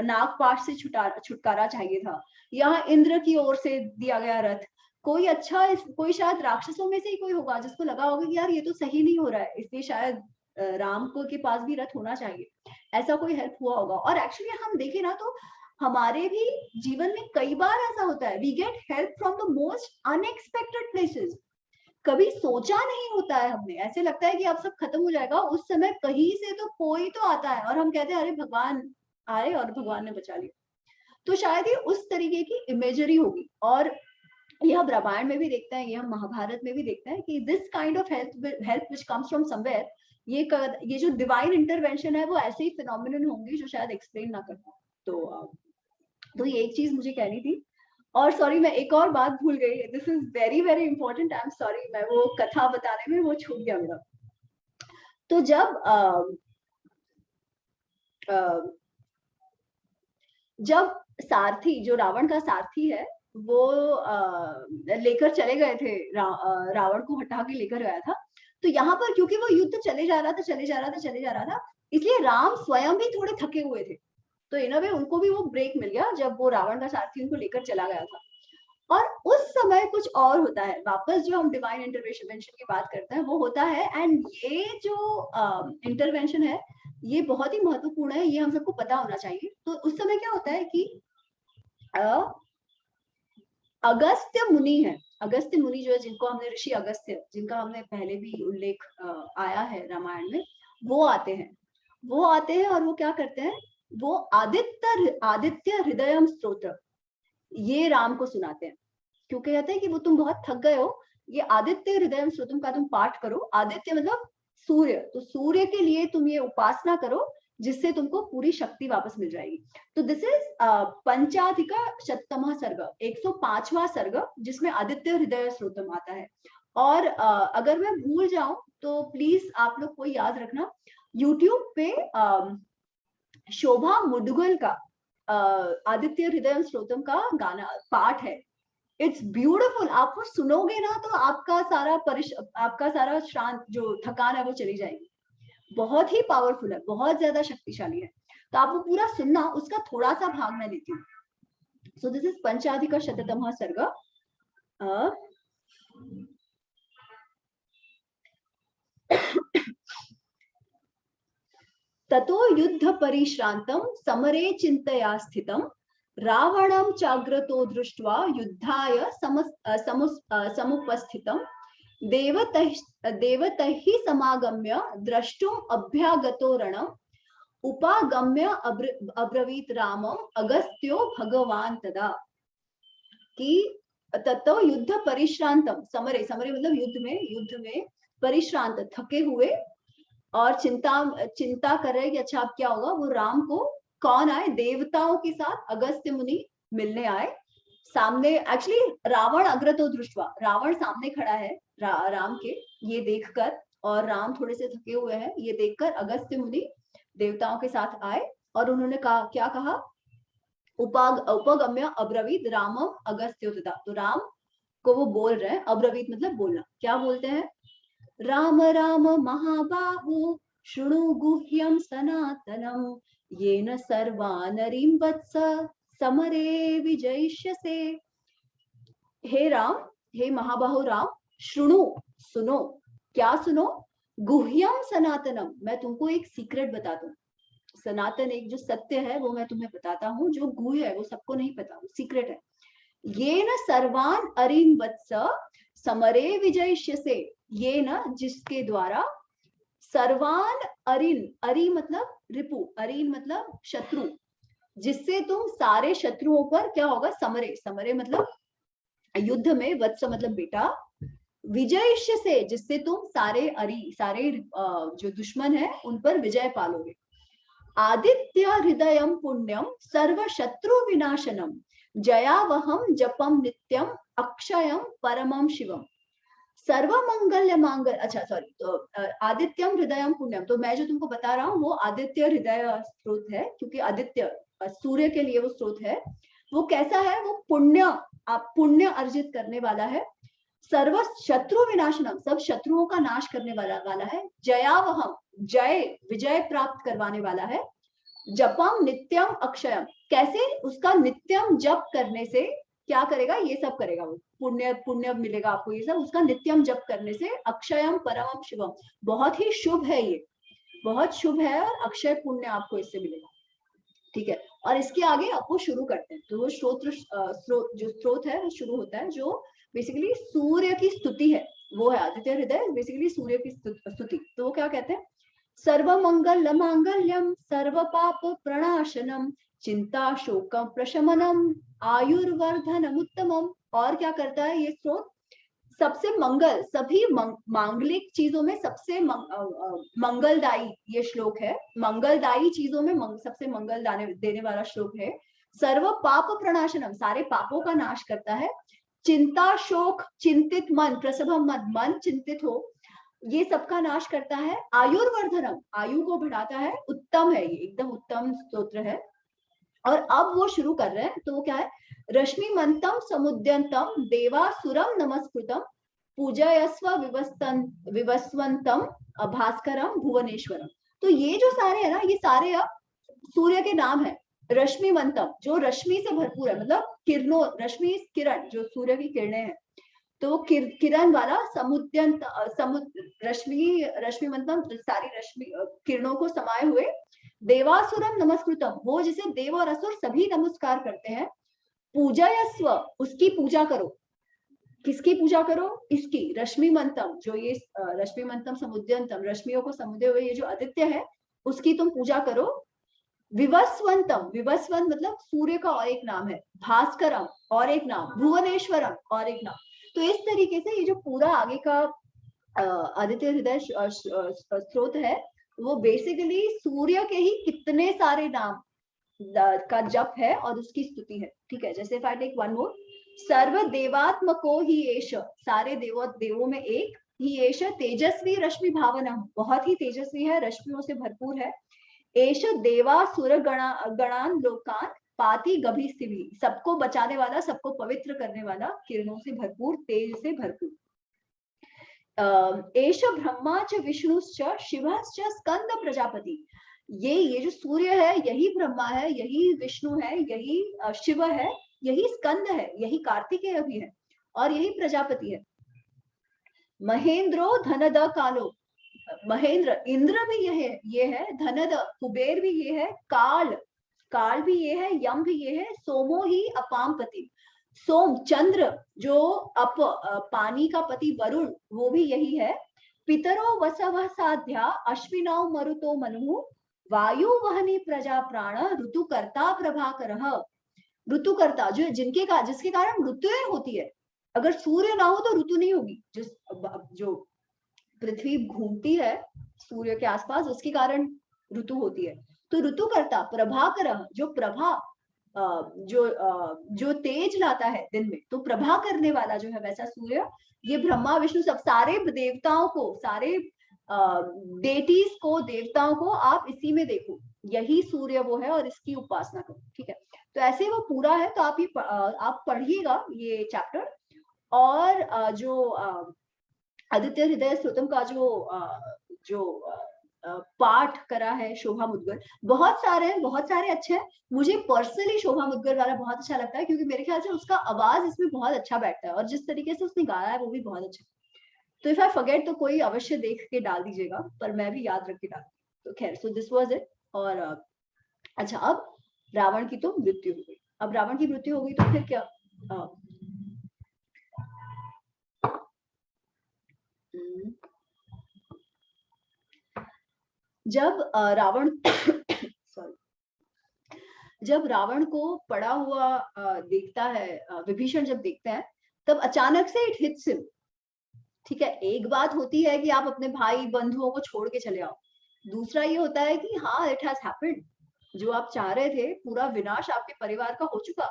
नागपाश से छुटकारा चाहिए था, यहाँ इंद्र की ओर से दिया गया रथ, कोई अच्छा कोई शायद राक्षसों में से ही कोई होगा जिसको लगा होगा कि यार ये तो सही नहीं हो रहा है, इसलिए शायद राम को के पास भी रथ होना चाहिए, ऐसा कोई हेल्प हुआ होगा। और एक्चुअली हम देखें ना तो हमारे भी जीवन में कई बार ऐसा होता है, we get help from the most unexpected places, कभी सोचा नहीं होता है हमने, ऐसे लगता है कि अब सब खत्म हो जाएगा, उस समय कहीं से तो कोई तो आता है और हम कहते हैं अरे भगवान आए और भगवान ने बचा लिया। तो शायद ये उस तरीके की इमेजरी होगी, और ये हम रामायण में भी देखते हैं, ये हम महाभारत में भी देखते हैं कि this kind of help which comes from somewhere, ये जो डिवाइन इंटरवेंशन है वो ऐसे ही फिनोमिनन होंगे जो शायद एक्सप्लेन ना कर पाए। तो ये एक चीज मुझे कहनी थी। और सॉरी मैं एक और बात भूल गई, this is very very important, I am sorry, मैं वो कथा बताने में वो छूट गया मेरा। तो जब सारथी, जो रावण का सारथी है, वो लेकर चले गए थे, रावण को हटा के लेकर गया था, तो यहाँ पर क्योंकि वो युद्ध चले जा रहा था, इसलिए राम स्वयं भी थोड़े थके हुए थे, तो इन अ वे उनको भी वो ब्रेक मिल गया जब वो रावण का सारथी उनको लेकर चला गया था। और उस समय कुछ और होता है, वापस जो हम डिवाइन इंटरवेंशन की बात करते हैं वो होता है, एंड ये जो इंटरवेंशन है ये बहुत ही महत्वपूर्ण है, ये हम सबको पता होना चाहिए। तो उस समय क्या होता है कि अगस्त्य मुनि है, अगस्त्य मुनि जो है, जिनको हमने ऋषि अगस्त्य, जिनका हमने पहले भी उल्लेख आया है रामायण में, वो आते हैं और वो क्या करते हैं, वो आदित्य हृदयम स्तोत्र ये राम को सुनाते हैं, क्योंकि कहते हैं कि वो तुम बहुत थक गए हो, ये आदित्य हृदयम स्तोत्रम का तुम पाठ करो। आदित्य मतलब सूर्य, तो सूर्य के लिए तुम ये उपासना करो, जिससे तुमको पूरी शक्ति वापस मिल जाएगी। तो दिस इज पंचाधिका शततमः सर्ग, 105वां सर्ग, जिसमें आदित्य हृदय स्तोत्रम आता है। और अगर मैं भूल जाऊं तो प्लीज आप लोग को याद रखना, यूट्यूब पे शोभा मुदगल का आदित्य हृदय स्तोत्रम का गाना पाठ है, इट्स ब्यूटिफुल, आप वो सुनोगे ना तो आपका सारा शांत जो थकान है वो चली जाएगी, बहुत ही पावरफुल है, बहुत ज्यादा शक्तिशाली है। तो आप वो पूरा सुनना, उसका थोड़ा सा भाग मैं लेती हूँ। सो दिस इज पंचाधिका शततमः सर्ग। ततो युद्ध परिश्रांतं समरे चिंतया स्थितं रावणं चाग्रतो दृष्ट्वा युद्धाय समुपस्थितं देवतैः समागम्य द्रष्टुम् अभ्यागतो रणम् उपागम्य अब्रवीत रामम अगस्त्यो भगवान तदा, कि ततो युद्ध परिश्रांतम, समरे मतलब युद्ध में परिश्रांत थके हुए और चिंता कर रहे हैं कि अच्छा अब क्या होगा, वो राम को कौन आए, देवताओं के साथ अगस्त्य मुनि मिलने आए सामने। एक्चुअली रावण अग्रतो दृष्टवा, रावण सामने खड़ा है राम के, ये देखकर, और राम थोड़े से थके हुए हैं, ये देखकर अगस्त्य मुनि देवताओं के साथ आए और उन्होंने कहा, क्या कहा, उपगम्य अब्रवीत रामम अगस्त्योतदा, तो राम को वो बोल रहे हैं, अब्रवीत मतलब बोलना, क्या बोलते हैं, राम राम महाबाहु शृणु गुह्यम सनातनम येन सर्वानरिं वत्स समरे विजयिष्यसे। हे राम, हे महाबाहु राम, शृणु सुनो, क्या सुनो, गुह्यम सनातनम, मैं तुमको एक सीक्रेट बताता हूँ, सनातन एक जो सत्य है वो मैं तुम्हें बताता हूँ, जो गुह्य है वो सबको नहीं पता, वो सीक्रेट है। ये न सर्वान अरिं वत्स समरे विजयिष्यसे, ये न जिसके द्वारा सर्वान अरिन, अरि मतलब रिपु, अरिन मतलब शत्रु, जिससे तुम सारे शत्रुओं पर क्या होगा, समरे मतलब युद्ध में, वत्स मतलब बेटा, विजयिष्य से, जिससे तुम सारे जो दुश्मन है उन पर विजय पालोगे। आदित्य हृदयम पुण्यम सर्व शत्रु विनाशनम जयावहम जपम नित्यम अक्षयम परमम शिवम सर्व मंगल्य मांगल। अच्छा सॉरी, तो आदित्यम हृदयम पुण्यम, तो मैं जो तुमको बता रहा हूँ वो आदित्य हृदय स्रोत है, क्योंकि आदित्य सूर्य के लिए वो स्रोत है। वो कैसा है? वो पुण्य, आप पुण्य अर्जित करने वाला है। सर्व शत्रु विनाशनम, सब शत्रुओं का नाश करने वाला है। जयावहम, जय विजय प्राप्त करवाने वाला है। जपम नित्यम अक्षयम, कैसे? उसका नित्यम जप करने से क्या करेगा? ये सब करेगा वो, पुण्य पुण्य मिलेगा आपको ये सब, उसका नित्यम जप करने से। अक्षयम परमम शिवम, बहुत ही शुभ है ये, बहुत शुभ है, और अक्षय पुण्य आपको इससे मिलेगा। ठीक है, और इसके आगे आपको शुरू करते हैं। तो वो जो स्रोत है वो शुरू होता है, जो बेसिकली सूर्य की स्तुति है, वो है आदित्य हृदय, बेसिकली सूर्य की स्तुति। तो वो क्या कहते हैं? सर्वमंगल मांगल्यम सर्व पाप प्रणाशनम चिंता शोकम प्रशमनम आयुर्वर्धनम उत्तमम। और क्या करता है ये स्रोत? सबसे मंगल, सभी मांगलिक चीजों में सबसे मंगलदायी ये श्लोक है। मंगलदायी चीजों में सबसे मंगल देने वाला श्लोक है। सर्व पाप प्रणाशनम, सारे पापों का नाश करता है। चिंता शोक, चिंतित मन, प्रसभम मन चिंतित हो, ये सबका नाश करता है। आयुर्वर्धनम, आयु को बढ़ाता है। उत्तम है, ये एकदम उत्तम स्तोत्र है। और अब वो शुरू कर रहे हैं, तो वो क्या है? रश्मिमंतम समुद्यंतम देवासुरम नमस्कृतम पूजयस्व विवस्वंतम भास्करम भुवनेश्वरम। तो ये जो सारे है ना, ये सारे अब सूर्य के नाम है। रश्मिमंतम, जो रश्मि से भरपूर है, मतलब किरणों, रश्मि किरण, जो सूर्य की किरणें हैं, तो किरण वाला। समुद्यंत, रश्मिमंतम, सारी रश्मि किरणों को समाये हुए। देवासुरम नमस्कृतम, वो जिसे देव और असुर सभी नमस्कार करते हैं। पूजयस्व, उसकी पूजा करो। किसकी पूजा करो? इसकी, रश्मिमंतम, जो ये रश्मिमंतम समुद्यंतम, रश्मियों को समुदे हुए ये जो आदित्य है, उसकी तुम पूजा करो। विवस्वंतम, विवस्वंत मतलब सूर्य का और एक नाम है। भास्करम और एक नाम, भुवनेश्वरम और एक नाम। तो इस तरीके से ये जो पूरा आगे का आदित्य हृदय स्रोत है, वो बेसिकली सूर्य के ही कितने सारे नाम का जप है और उसकी स्तुति है। ठीक है, जैसे if I take one more, सर्व देवात्मको ही एष, सारे देवों में एक, ही एष तेजस्वी रश्मि भावना, बहुत ही तेजस्वी है, रश्मियों से भरपूर है। एष देवासुर गणान लोकान पाति गभी स्थिवी, सबको बचाने वाला, सबको पवित्र करने वाला, किरणों से भरपूर, तेज से भरपूर। एष ब्रह्मा च विष्णुश्च शिवश्च स्कंद प्रजापति, ये जो सूर्य है यही ब्रह्मा है, यही विष्णु है, यही शिव है, यही स्कंद है, यही कार्तिकेय भी है, और यही प्रजापति है। महेंद्रो धनद कालो, महेंद्र इंद्र भी ये है, धनद कुबेर भी ये है, काल भी ये है, यम भी ये है, सोमो ही अपाम पति, सोम चंद्र जो पानी का पति वरुण, वो भी यही है। पितरो वसव साध्या अश्विनौ मरुतो मनु वायु वहनी प्रजा प्राण ऋतुकर्ता प्रभाकर। ऋतुकर्ता, जो जिसके कारण ऋतुएं होती है। अगर सूर्य ना हो तो ऋतु नहीं होगी। जो पृथ्वी घूमती है सूर्य के आसपास, उसके कारण ऋतु होती है। तो ऋतुकर्ता प्रभाकर, जो प्रभा, जो तेज लाता है दिन में, तो प्रभा करने वाला जो है वैसा सूर्य, ये ब्रह्मा विष्णु सब सारे देवताओं को, सारे डेटीज को, देवताओं को आप इसी में देखो, यही सूर्य वो है, और इसकी उपासना करो। ठीक है, तो ऐसे वो पूरा है। तो आप पढ़िएगा ये चैप्टर। और जो आदित्य हृदय स्तोत्रम का जो पाठ करा है शोभा मुद्गल, बहुत सारे अच्छे हैं। मुझे पर्सनली शोभा मुद्गल वाला बहुत अच्छा लगता है, क्योंकि मेरे ख्याल से उसका आवाज इसमें बहुत अच्छा बैठता है, और जिस तरीके से उसने गाया है वो भी बहुत अच्छा है। तो इफ आई फॉरगेट तो कोई अवश्य देख के डाल दीजिएगा, पर मैं भी याद रख के डाल। तो खैर, सो दिस वाज इट। और अच्छा, अब रावण की तो मृत्यु हो गई। अब रावण की मृत्यु हो गई तो फिर क्या? जब रावण सॉरी, जब रावण को पड़ा हुआ देखता है विभीषण, जब देखता है, तब अचानक से इट हिट्स हिम। ठीक है, एक बात होती है कि आप अपने भाई बंधुओं को छोड़ के चले आओ, दूसरा ये होता है कि हाँ इट हैज हैपेंड, जो आप चाह रहे थे पूरा विनाश आपके परिवार का हो चुका।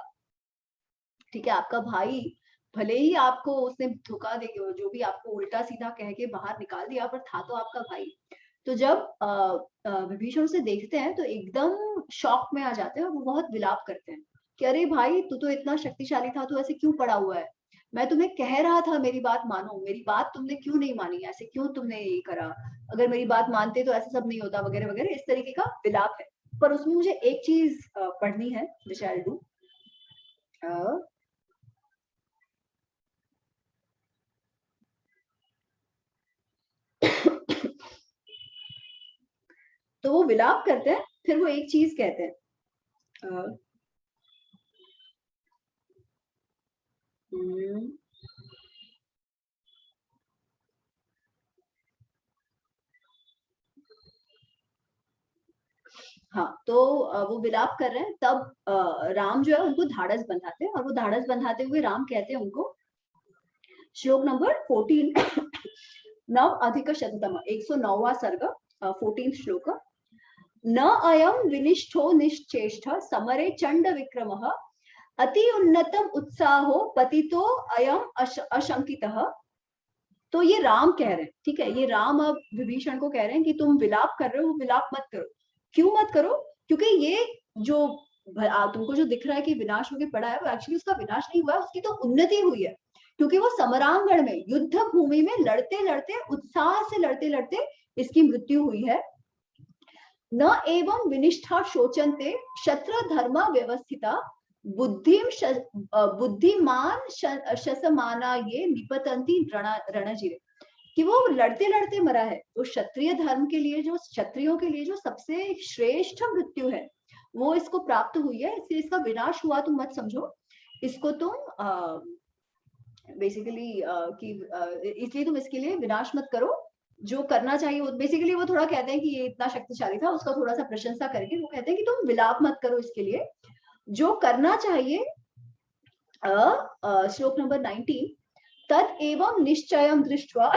ठीक है, आपका भाई भले ही आपको उसने धोखा दे के जो भी आपको उल्टा सीधा कह के बाहर निकाल दिया, पर था तो आपका भाई। तो जब विभीषण उसे देखते हैं तो एकदम शॉक में आ जाते हैं और वो बहुत विलाप करते हैं कि अरे भाई तू तो इतना शक्तिशाली था, तू ऐसे क्यों पड़ा हुआ है, मैं तुम्हें कह रहा था मेरी बात मानो, मेरी बात तुमने क्यों नहीं मानी, ऐसे क्यों तुमने ये करा, अगर मेरी बात मानते तो ऐसा सब नहीं होता, वगैरह वगैरह, इस तरीके का विलाप है। पर उसमें मुझे एक चीज पढ़नी है, विच आई विल डू। तो वो विलाप करते हैं, फिर वो एक चीज कहते हैं, हाँ तो वो विलाप कर रहे हैं, तब राम जो है उनको धाड़स बंधाते हैं, और वो धाड़स बंधाते हुए राम कहते हैं उनको, श्लोक नंबर 14 नव अधिक शततम 109वां सर्ग, 14 श्लोक। न अयम विनिष्ठो निश्चेष्ट समरे चंड विक्रमः अति उन्नतम उत्साहो पतितो अयम अशंकितः। तो ये राम कह रहे हैं, ठीक है, ये राम अब विभीषण को कह रहे हैं कि तुम विलाप कर रहे हो, वो विलाप मत करो। क्यों मत करो? क्योंकि ये जो तुमको जो दिख रहा है कि विनाश होके पड़ा है, वो एक्चुअली उसका विनाश नहीं हुआ है, उसकी तो उन्नति हुई है। क्योंकि वो समरांगण में युद्ध भूमि में लड़ते लड़ते, उत्साह से लड़ते लड़ते इसकी मृत्यु हुई है। न एवं विनिष्ठा शोचन्ते शत्र धर्म व्यवस्थिता बुद्धिमान शसमाना ये निपतंती रणजिरे, कि वो लड़ते लड़ते मरा है। वो क्षत्रिय धर्म के लिए, जो क्षत्रियों के लिए जो सबसे श्रेष्ठ मृत्यु है, वो इसको प्राप्त हुई है, इसलिए इसका विनाश हुआ तुम मत समझो इसको, तुम बेसिकली इसलिए तुम इसके लिए विनाश मत करो, जो करना चाहिए वो बेसिकली, वो थोड़ा कहते हैं कि ये इतना शक्तिशाली था, उसका थोड़ा सा प्रशंसा करके वो कहते हैं कि तुम विलाप मत करो इसके लिए, जो करना चाहिए। श्लोक नंबर 19 तद एवं निश्चयं दृष्ट्वा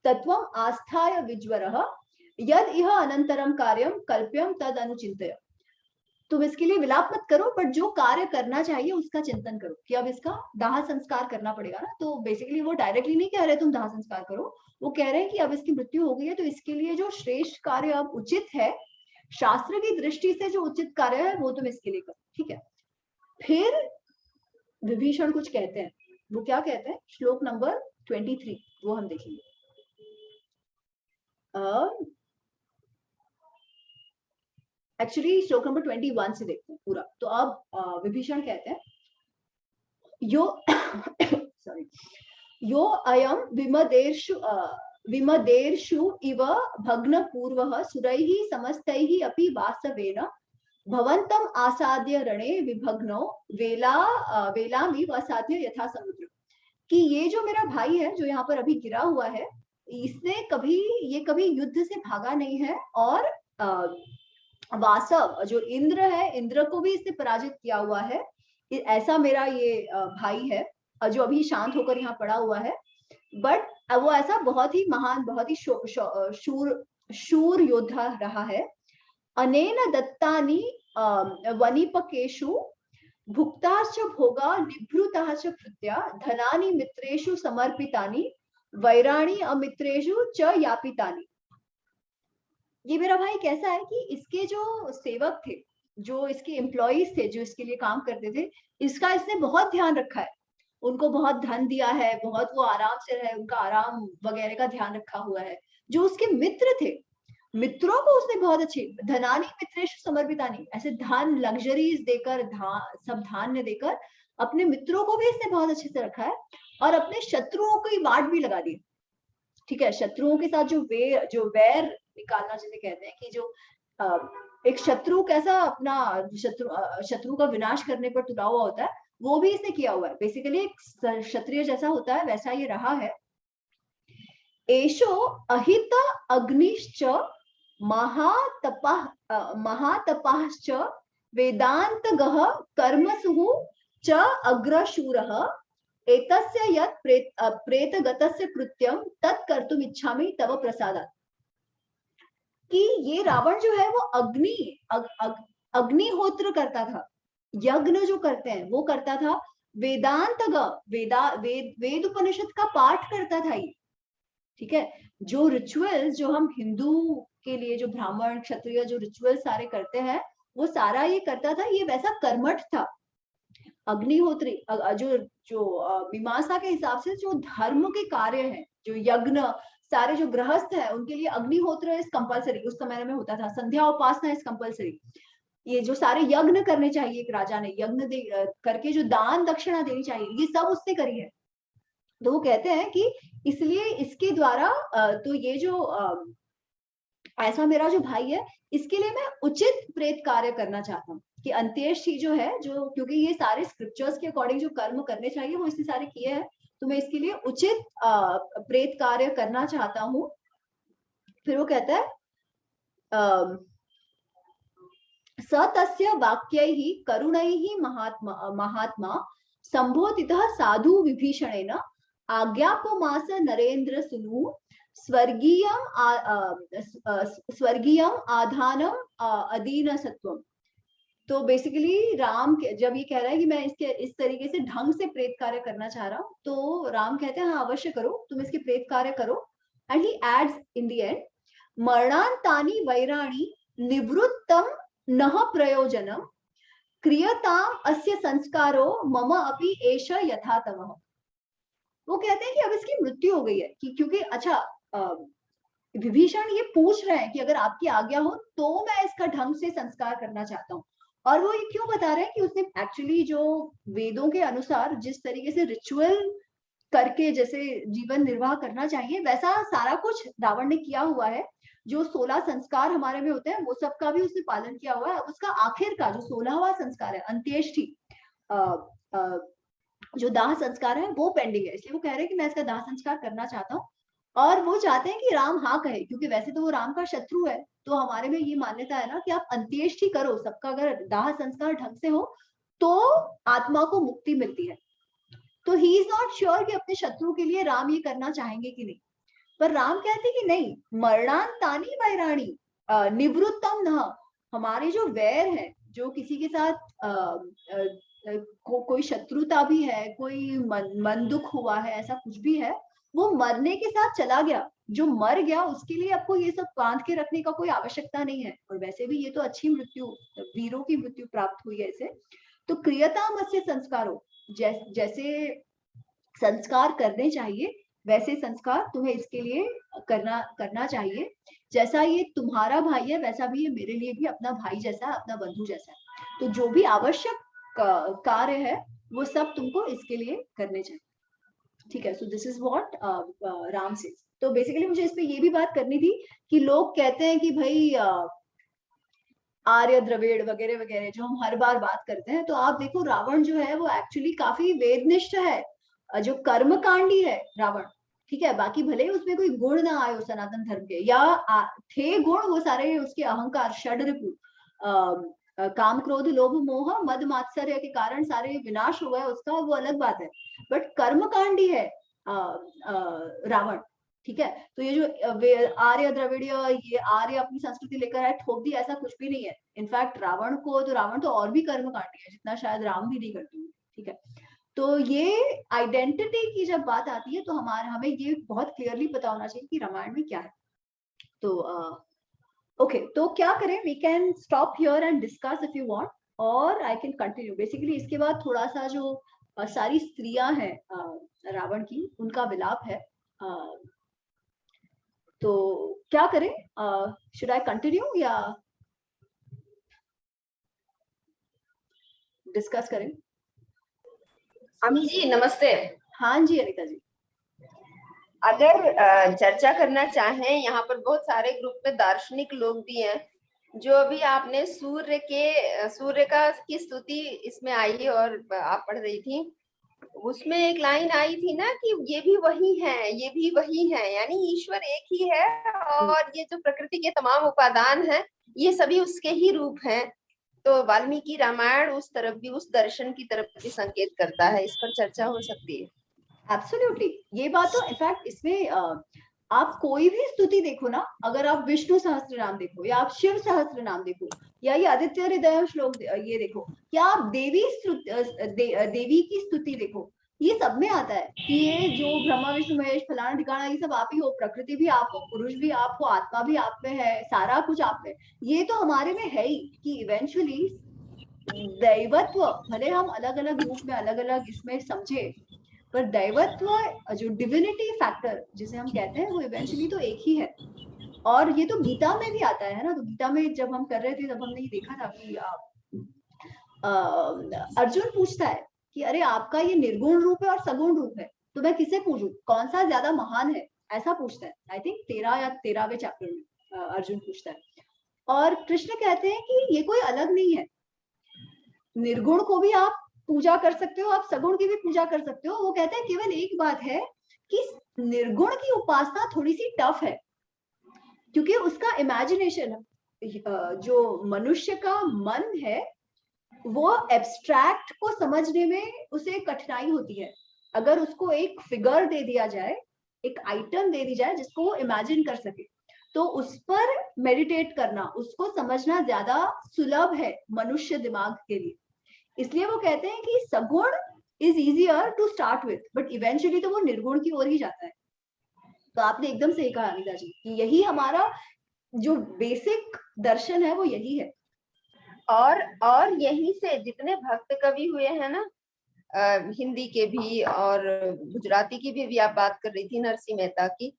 तत्वम आस्थाय विज्वरः यद इह अनंतरम कार्यम कल्प्यम तद अनुचिंतय। तुम इसके लिए विलाप मत करो, बट जो कार्य करना चाहिए उसका चिंतन करो, कि अब इसका दाह संस्कार करना पड़ेगा ना। तो बेसिकली वो डायरेक्टली नहीं कह रहे तुम दाह संस्कार करो, वो कह रहे हैं कि अब इसकी मृत्यु हो गई है, तो इसके लिए जो श्रेष्ठ कार्य अब उचित है, शास्त्र की दृष्टि से जो उचित कार्य है, वो तुम इसके लिए करो। ठीक है, फिर विभीषण कुछ कहते हैं, वो क्या कहते हैं, श्लोक नंबर 23 वो हम देखेंगे। एक्चुअली श्लोक नंबर 21 से देखते हैं पूरा। तो अब विभीषण कहते हैं, यो सॉरी यो अयम विमदेर्षु इव भग्न पूर्वः सुरैः समस्तैः अपि वासवेन भवन्तम आसाद्य रणे विभग्नो वेलामिव असाध्य यथा समुद्र। कि ये जो मेरा भाई है, जो यहाँ पर अभी गिरा हुआ है, ये कभी युद्ध से भागा नहीं है, और वासव जो इंद्र है, इंद्र को भी इसने पराजित किया हुआ है। ऐसा मेरा ये भाई है, जो अभी शांत होकर यहाँ पड़ा हुआ है, बट वो ऐसा बहुत ही महान, बहुत ही शूर योद्धा रहा है। अनेन दत्तानि वनिपकेषु भुक्ताश्च भोगा निभृताश्च कृत्या धनानि मित्रेषु समर्पितानि वैराणि अमित्रेषु च यापितानि। ये मेरा भाई कैसा है कि इसके जो सेवक थे, जो इसके एम्प्लॉइज थे, जो इसके लिए काम करते थे, इसका इसने बहुत ध्यान रखा है, उनको बहुत धन दिया है, बहुत वो आराम से रहे, उनका आराम वगैरह का ध्यान रखा हुआ है। जो उसके मित्र थे, मित्रों को उसने बहुत अच्छे, धनानी मित्रेषु समर्पितानि, ऐसे धन लग्जरीज देकर, सब धान्य देकर अपने मित्रों को भी इसने बहुत अच्छे से रखा है, और अपने शत्रुओं की वाट भी लगा दी। ठीक है, शत्रुओं के साथ जो वैर निकालना जिसे कहते हैं, कि जो एक शत्रु कैसा अपना शत्रु का विनाश करने पर तुला हुआ होता है, वो भी इसने किया हुआ है। बेसिकली एक क्षत्रिय जैसा होता है, वैसा ये रहा है। एषो अहित अग्निश्च महातपश्च वेदांतगः कर्मसु च अग्रशूरः एतस्य यत् प्रेतगतस्य कृत्यं तत् कर्तुम् इच्छामि तव प्रसादात्। कि ये रावण जो है वो अग्निहोत्र करता था, यज्ञ जो करते हैं वो करता था, वेद उपनिषद का पाठ करता था ये, ठीक है। जो रिचुअल्स जो हम हिंदू के लिए, जो ब्राह्मण क्षत्रिय जो रिचुअल सारे करते हैं, वो सारा ये करता था, ये वैसा कर्मठ था। अग्निहोत्री जो जो मीमांसा के हिसाब से जो धर्म के कार्य हैं, जो यज्ञ सारे जो गृहस्थ है उनके लिए अग्निहोत्र इज कंपलसरी, उस समय में होता था। संध्या उपासना इज कंपलसरी। ये जो सारे यज्ञ करने चाहिए, एक राजा ने यज्ञ करके जो दान दक्षिणा देनी चाहिए, ये सब उसने करी है। तो वो कहते हैं कि इसलिए इसके द्वारा तो ये जो ऐसा मेरा जो भाई है, इसके लिए मैं उचित प्रेत कार्य करना चाहता हूँ कि अंत्येष्टि जो है, जो क्योंकि ये सारे स्क्रिप्चर्स के अकॉर्डिंग जो कर्म करने चाहिए वो इसने सारे किए हैं, तो मैं इसके लिए उचित प्रेत कार्य करना चाहता हूँ। फिर वो कहता है स तस्य वाक्यैः करुणैः महात्मा संबोधितः साधु विभीषणेन आज्ञापमास नरेंद्र सुनु स्वर्गीयम आधानम अधीन सत्वम। तो बेसिकली राम जब ये कह रहा है कि मैं इसके इस तरीके से ढंग से प्रेत कार्य करना चाह रहा हूँ, तो राम कहते हैं हाँ अवश्य करो, तुम इसके प्रेत कार्य करो। And he aids in the end, मरणांतानि वैराणि निवृत्तम नह प्रयोजनम क्रियताम अस्य संस्कारो मम अपि एष यथा तमः। वो कहते हैं कि अब इसकी मृत्यु हो गई है कि क्योंकि अच्छा विभीषण ये पूछ रहे हैं कि अगर आपकी आज्ञा हो तो मैं इसका ढंग से संस्कार करना चाहता हूँ। और वो ये क्यों बता रहे हैं कि उसने एक्चुअली जो वेदों के अनुसार जिस तरीके से रिचुअल करके जैसे जीवन निर्वाह करना चाहिए, वैसा सारा कुछ रावण ने किया हुआ है। जो 16 संस्कार हमारे में होते हैं वो सबका भी उसने पालन किया हुआ है। उसका आखिर का जो 16वां संस्कार है अंत्येष्टि, जो दाह संस्कार है वो पेंडिंग है, इसलिए वो कह रहे हैं कि मैं इसका दाह संस्कार करना चाहता हूँ। और वो चाहते हैं कि राम हाँ कहे, क्योंकि वैसे तो वो राम का शत्रु है। तो हमारे में ये मान्यता है ना कि आप अंत्येष्टि करो, सबका अगर दाह संस्कार ढंग से हो तो आत्मा को मुक्ति मिलती है। तो ही इज नॉट श्योर कि अपने शत्रु के लिए राम ये करना चाहेंगे कि नहीं। पर राम कहते कि नहीं, मरणांतानि वैराणी निवृत्तम न, हमारे जो वैर है, जो किसी के साथ कोई शत्रुता भी है, कोई मन दुख हुआ है, ऐसा कुछ भी है, वो मरने के साथ चला गया। जो मर गया उसके लिए आपको ये सब बांध के रखने का कोई आवश्यकता नहीं है। और वैसे भी ये तो अच्छी मृत्यु, वीरों की मृत्यु प्राप्त हुई है इसे। तो क्रियतामस्य संस्कारो, जैसे संस्कार करने चाहिए वैसे संस्कार तुम्हें इसके लिए करना चाहिए। जैसा ये तुम्हारा भाई है वैसा भी ये मेरे लिए भी अपना भाई जैसा, अपना बंधु जैसा है। तो जो भी आवश्यक कार्य है वो सब तुमको इसके लिए करने चाहिए, ठीक है। So this is what Ram says. तो बेसिकली मुझे इस पे ये भी बात करनी थी कि लोग कहते हैं कि भाई आर्य द्रविड़ वगैरह वगैरह जो हम हर बार बात करते हैं, तो आप देखो रावण जो है वो एक्चुअली काफी वेदनिष्ठ है, जो कर्मकांडी है रावण, ठीक है। बाकी भले ही उसमें कोई गुण ना आए सनातन धर्म के, या थे गुण, वो सारे उसके अहंकार षड्रिपु काम क्रोध लोभ मोह मद मात्सर्य के कारण सारे विनाश हो गए उसका, वो अलग बात है। बट कर्मकांडी है रावण, ठीक है। तो ये जो आर्य द्रविड़ीय, ये आर्य अपनी संस्कृति लेकर आए ठोक दी, ऐसा कुछ भी नहीं है। इनफैक्ट रावण तो और भी कर्मकांडी है, जितना शायद राम भी नहीं करते हैं, ठीक है। तो ये आइडेंटिटी की जब बात आती है तो हमें ये बहुत क्लियरली पता होना चाहिए कि रामायण में क्या है। तो ओके, तो क्या करें, we can stop here and discuss if you want, और आई कैन कंटिन्यू। बेसिकली इसके बाद थोड़ा सा जो सारी स्त्रियां हैं रावण की, उनका विलाप है। तो क्या करें, शुड आई कंटिन्यू या डिस्कस करें? अमी जी नमस्ते। हाँ जी अनिता जी। अगर चर्चा करना चाहें, यहाँ पर बहुत सारे ग्रुप में दार्शनिक लोग भी हैं। जो अभी आपने सूर्य की स्तुति इसमें आई और आप पढ़ रही थी, उसमें एक लाइन आई थी ना कि ये भी वही है, ये भी वही है, यानी ईश्वर एक ही है और ये जो प्रकृति के तमाम उपादान हैं ये सभी उसके ही रूप हैं। तो वाल्मीकि रामायण उस तरफ भी, उस दर्शन की तरफ भी संकेत करता है। इस पर चर्चा हो सकती है। एब्सोल्युटली, ये बात तो इनफैक्ट इसमें आप कोई भी स्तुति देखो ना, अगर आप विष्णु सहस्त्र नाम देखो या आप शिव सहस्त्र नाम देखो या ये आदित्य हृदय श्लोक ये देखो या आप देवी की स्तुति देखो, ये सब में आता है कि ये जो ब्रह्मा विष्णु महेश फलाना ठिकाना ये सब आप ही हो, प्रकृति भी आप हो, पुरुष भी आप हो, आत्मा भी आप में है, सारा कुछ आप में, ये तो हमारे में है ही कि इवेंचुअली दैवत्व भले हम अलग अलग रूप में अलग अलग इसमें समझे, पर दैवत्व जो डिविनिटी फैक्टर जिसे हम कहते हैं वो इवेंचुअली तो एक ही है। और ये तो गीता में भी आता है ना, तो गीता में जब हम कर रहे थे तब हमने ये देखा था कि अर्जुन पूछता है कि अरे आपका ये निर्गुण रूप है और सगुण रूप है, तो मैं किसे पूजूं, कौन सा ज्यादा महान है, ऐसा पूछता है। आई थिंक 13 या 13वें चैप्टर में अर्जुन पूछता है, और कृष्ण कहते हैं कि ये कोई अलग नहीं है, निर्गुण को भी आप पूजा कर सकते हो, आप सगुण की भी पूजा कर सकते हो। वो कहते हैं केवल एक बात है कि निर्गुण की उपासना थोड़ी सी टफ है, क्योंकि उसका इमेजिनेशन, जो मनुष्य का मन है वो एब्स्ट्रैक्ट को समझने में उसे कठिनाई होती है। अगर उसको एक फिगर दे दिया जाए, एक आइटम दे दी जाए जिसको वो इमेजिन कर सके, तो उस पर मेडिटेट करना, उसको समझना ज्यादा सुलभ है मनुष्य दिमाग के लिए। इसलिए वो कहते हैं कि सगुण is easier to start with, but eventually तो वो निर्गुण की ओर ही जाता है। तो आपने एकदम सही कहा अनिता जी कि यही हमारा जो बेसिक दर्शन है वो यही है। और यहीं से जितने भक्त कवि हुए हैं ना, हिंदी के भी और गुजराती की भी आप बात कर रही थी नरसिंह मेहता की,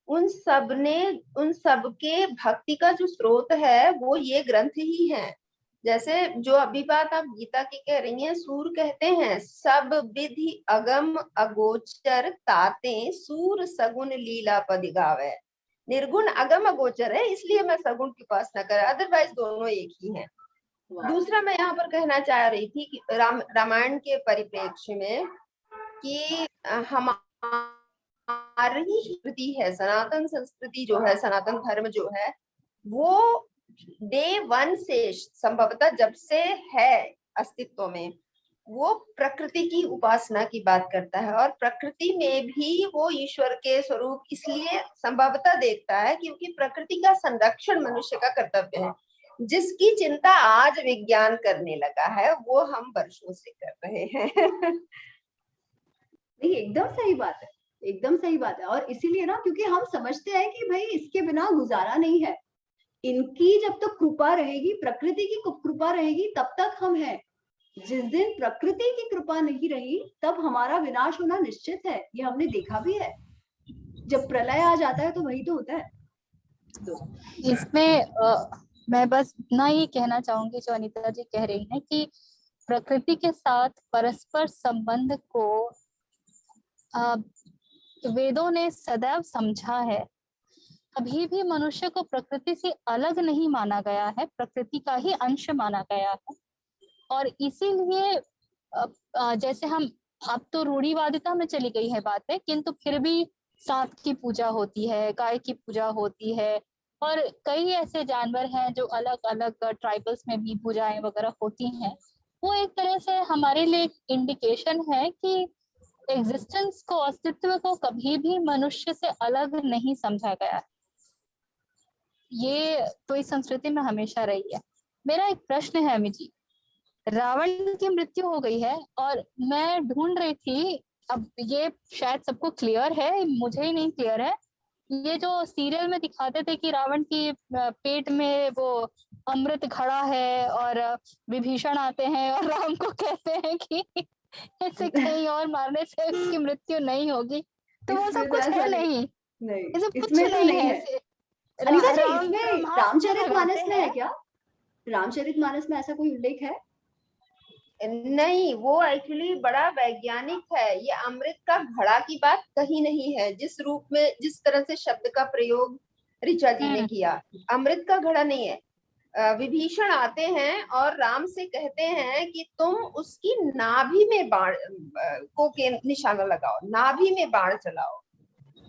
उन सब के भक्ति का जो स्रोत है वो ये ग्रंथ ही है। जैसे जो अभी बात आप गीता की कह रही हैं, सूर कहते हैं सब विधि अगम अगोचर ताते सूर सगुन लीला पद गावे। निर्गुण अगम अगोचर है, इसलिए मैं सगुण की उपासना कर, अदरवाइज दोनों एक ही हैं। दूसरा मैं यहाँ पर कहना चाह रही थी कि रामायण के परिप्रेक्ष्य में कि हमारी संस्कृति है, सनातन संस्कृति जो है, सनातन धर्म जो है, वो डे वन से संभवतः जब से है अस्तित्व में, वो प्रकृति की उपासना की बात करता है। और प्रकृति में भी वो ईश्वर के स्वरूप इसलिए संभवतः देखता है क्योंकि प्रकृति का संरक्षण मनुष्य का कर्तव्य है, जिसकी चिंता आज विज्ञान करने लगा है, वो हम वर्षों से कर रहे हैं। नहीं, एकदम सही बात है, एकदम सही बात है। और इसीलिए ना, क्योंकि हम समझते हैं कि भाई इसके बिना गुजारा नहीं है, इनकी जब तक कृपा रहेगी, प्रकृति की कृपा रहेगी, तब तक हम हैं। जिस दिन प्रकृति की कृपा नहीं रही तब हमारा विनाश होना निश्चित है, ये हमने देखा भी है। जब प्रलय आ जाता है तो वही तो होता है। तो इसमें मैं बस इतना ही कहना चाहूंगी जो अनीता जी कह रही हैं कि प्रकृति के साथ परस्पर संबंध को वेदों ने सदैव समझा है। कभी भी मनुष्य को प्रकृति से अलग नहीं माना गया है, प्रकृति का ही अंश माना गया है। और इसीलिए जैसे हम, अब तो रूढ़िवादिता में चली गई है बातें, किंतु फिर भी सांप की पूजा होती है, गाय की पूजा होती है, और कई ऐसे जानवर हैं जो अलग अलग ट्राइबल्स में भी पूजाएं वगैरह होती हैं। वो एक तरह से हमारे लिए इंडिकेशन है कि एग्जिस्टेंस को, अस्तित्व को कभी भी मनुष्य से अलग नहीं समझा गया। ये तो इस संस्कृति में हमेशा रही है। मेरा एक प्रश्न है अमित जी, रावण की मृत्यु हो गई है और मैं ढूंढ रही थी, अब ये शायद सबको क्लियर है, मुझे ही नहीं क्लियर है, ये जो सीरियल में दिखाते थे कि रावण की पेट में वो अमृत घड़ा है और विभीषण आते हैं और राम को कहते हैं कि ऐसे कहीं और मारने से उसकी मृत्यु नहीं होगी, तो वो सब कुछ है नहीं, ये सब कुछ नहीं है। अनिता जी, इसमें रामचरितमानस में है क्या? रामचरितमानस में ऐसा कोई उल्लेख है? नहीं, वो एक्चुअली बड़ा वैज्ञानिक है। ये अमृत का घड़ा की बात कहीं नहीं है, जिस रूप में, जिस तरह से शब्द का प्रयोग ऋचा जी ने किया, अमृत का घड़ा नहीं है। विभीषण आते हैं और राम से कहते हैं कि तुम उसकी नाभि में बाण को के निशाना लगाओ, नाभि में बाण चलाओ,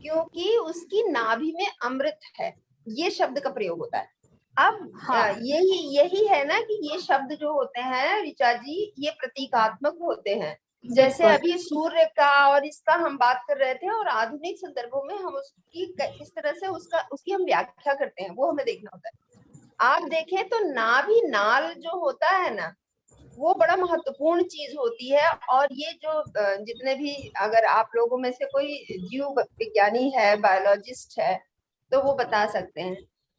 क्योंकि उसकी नाभि में अमृत है, ये शब्द का प्रयोग होता है। अब हाँ यही है ना कि ये शब्द जो होते हैं ऋचा जी, ये प्रतीकात्मक होते हैं। जैसे बिल्कुल अभी सूर्य का और इसका हम बात कर रहे थे, और आधुनिक संदर्भों में हम उसकी किस तरह से उसकी हम व्याख्या करते हैं, वो हमें देखना होता है। आप देखें तो नाभि नाल जो होता है ना, वो बड़ा महत्वपूर्ण चीज होती है। और ये जो जितने भी, अगर आप लोगों में से कोई जीव विज्ञानी है, बायोलॉजिस्ट है, तो वो बता सकते हैं।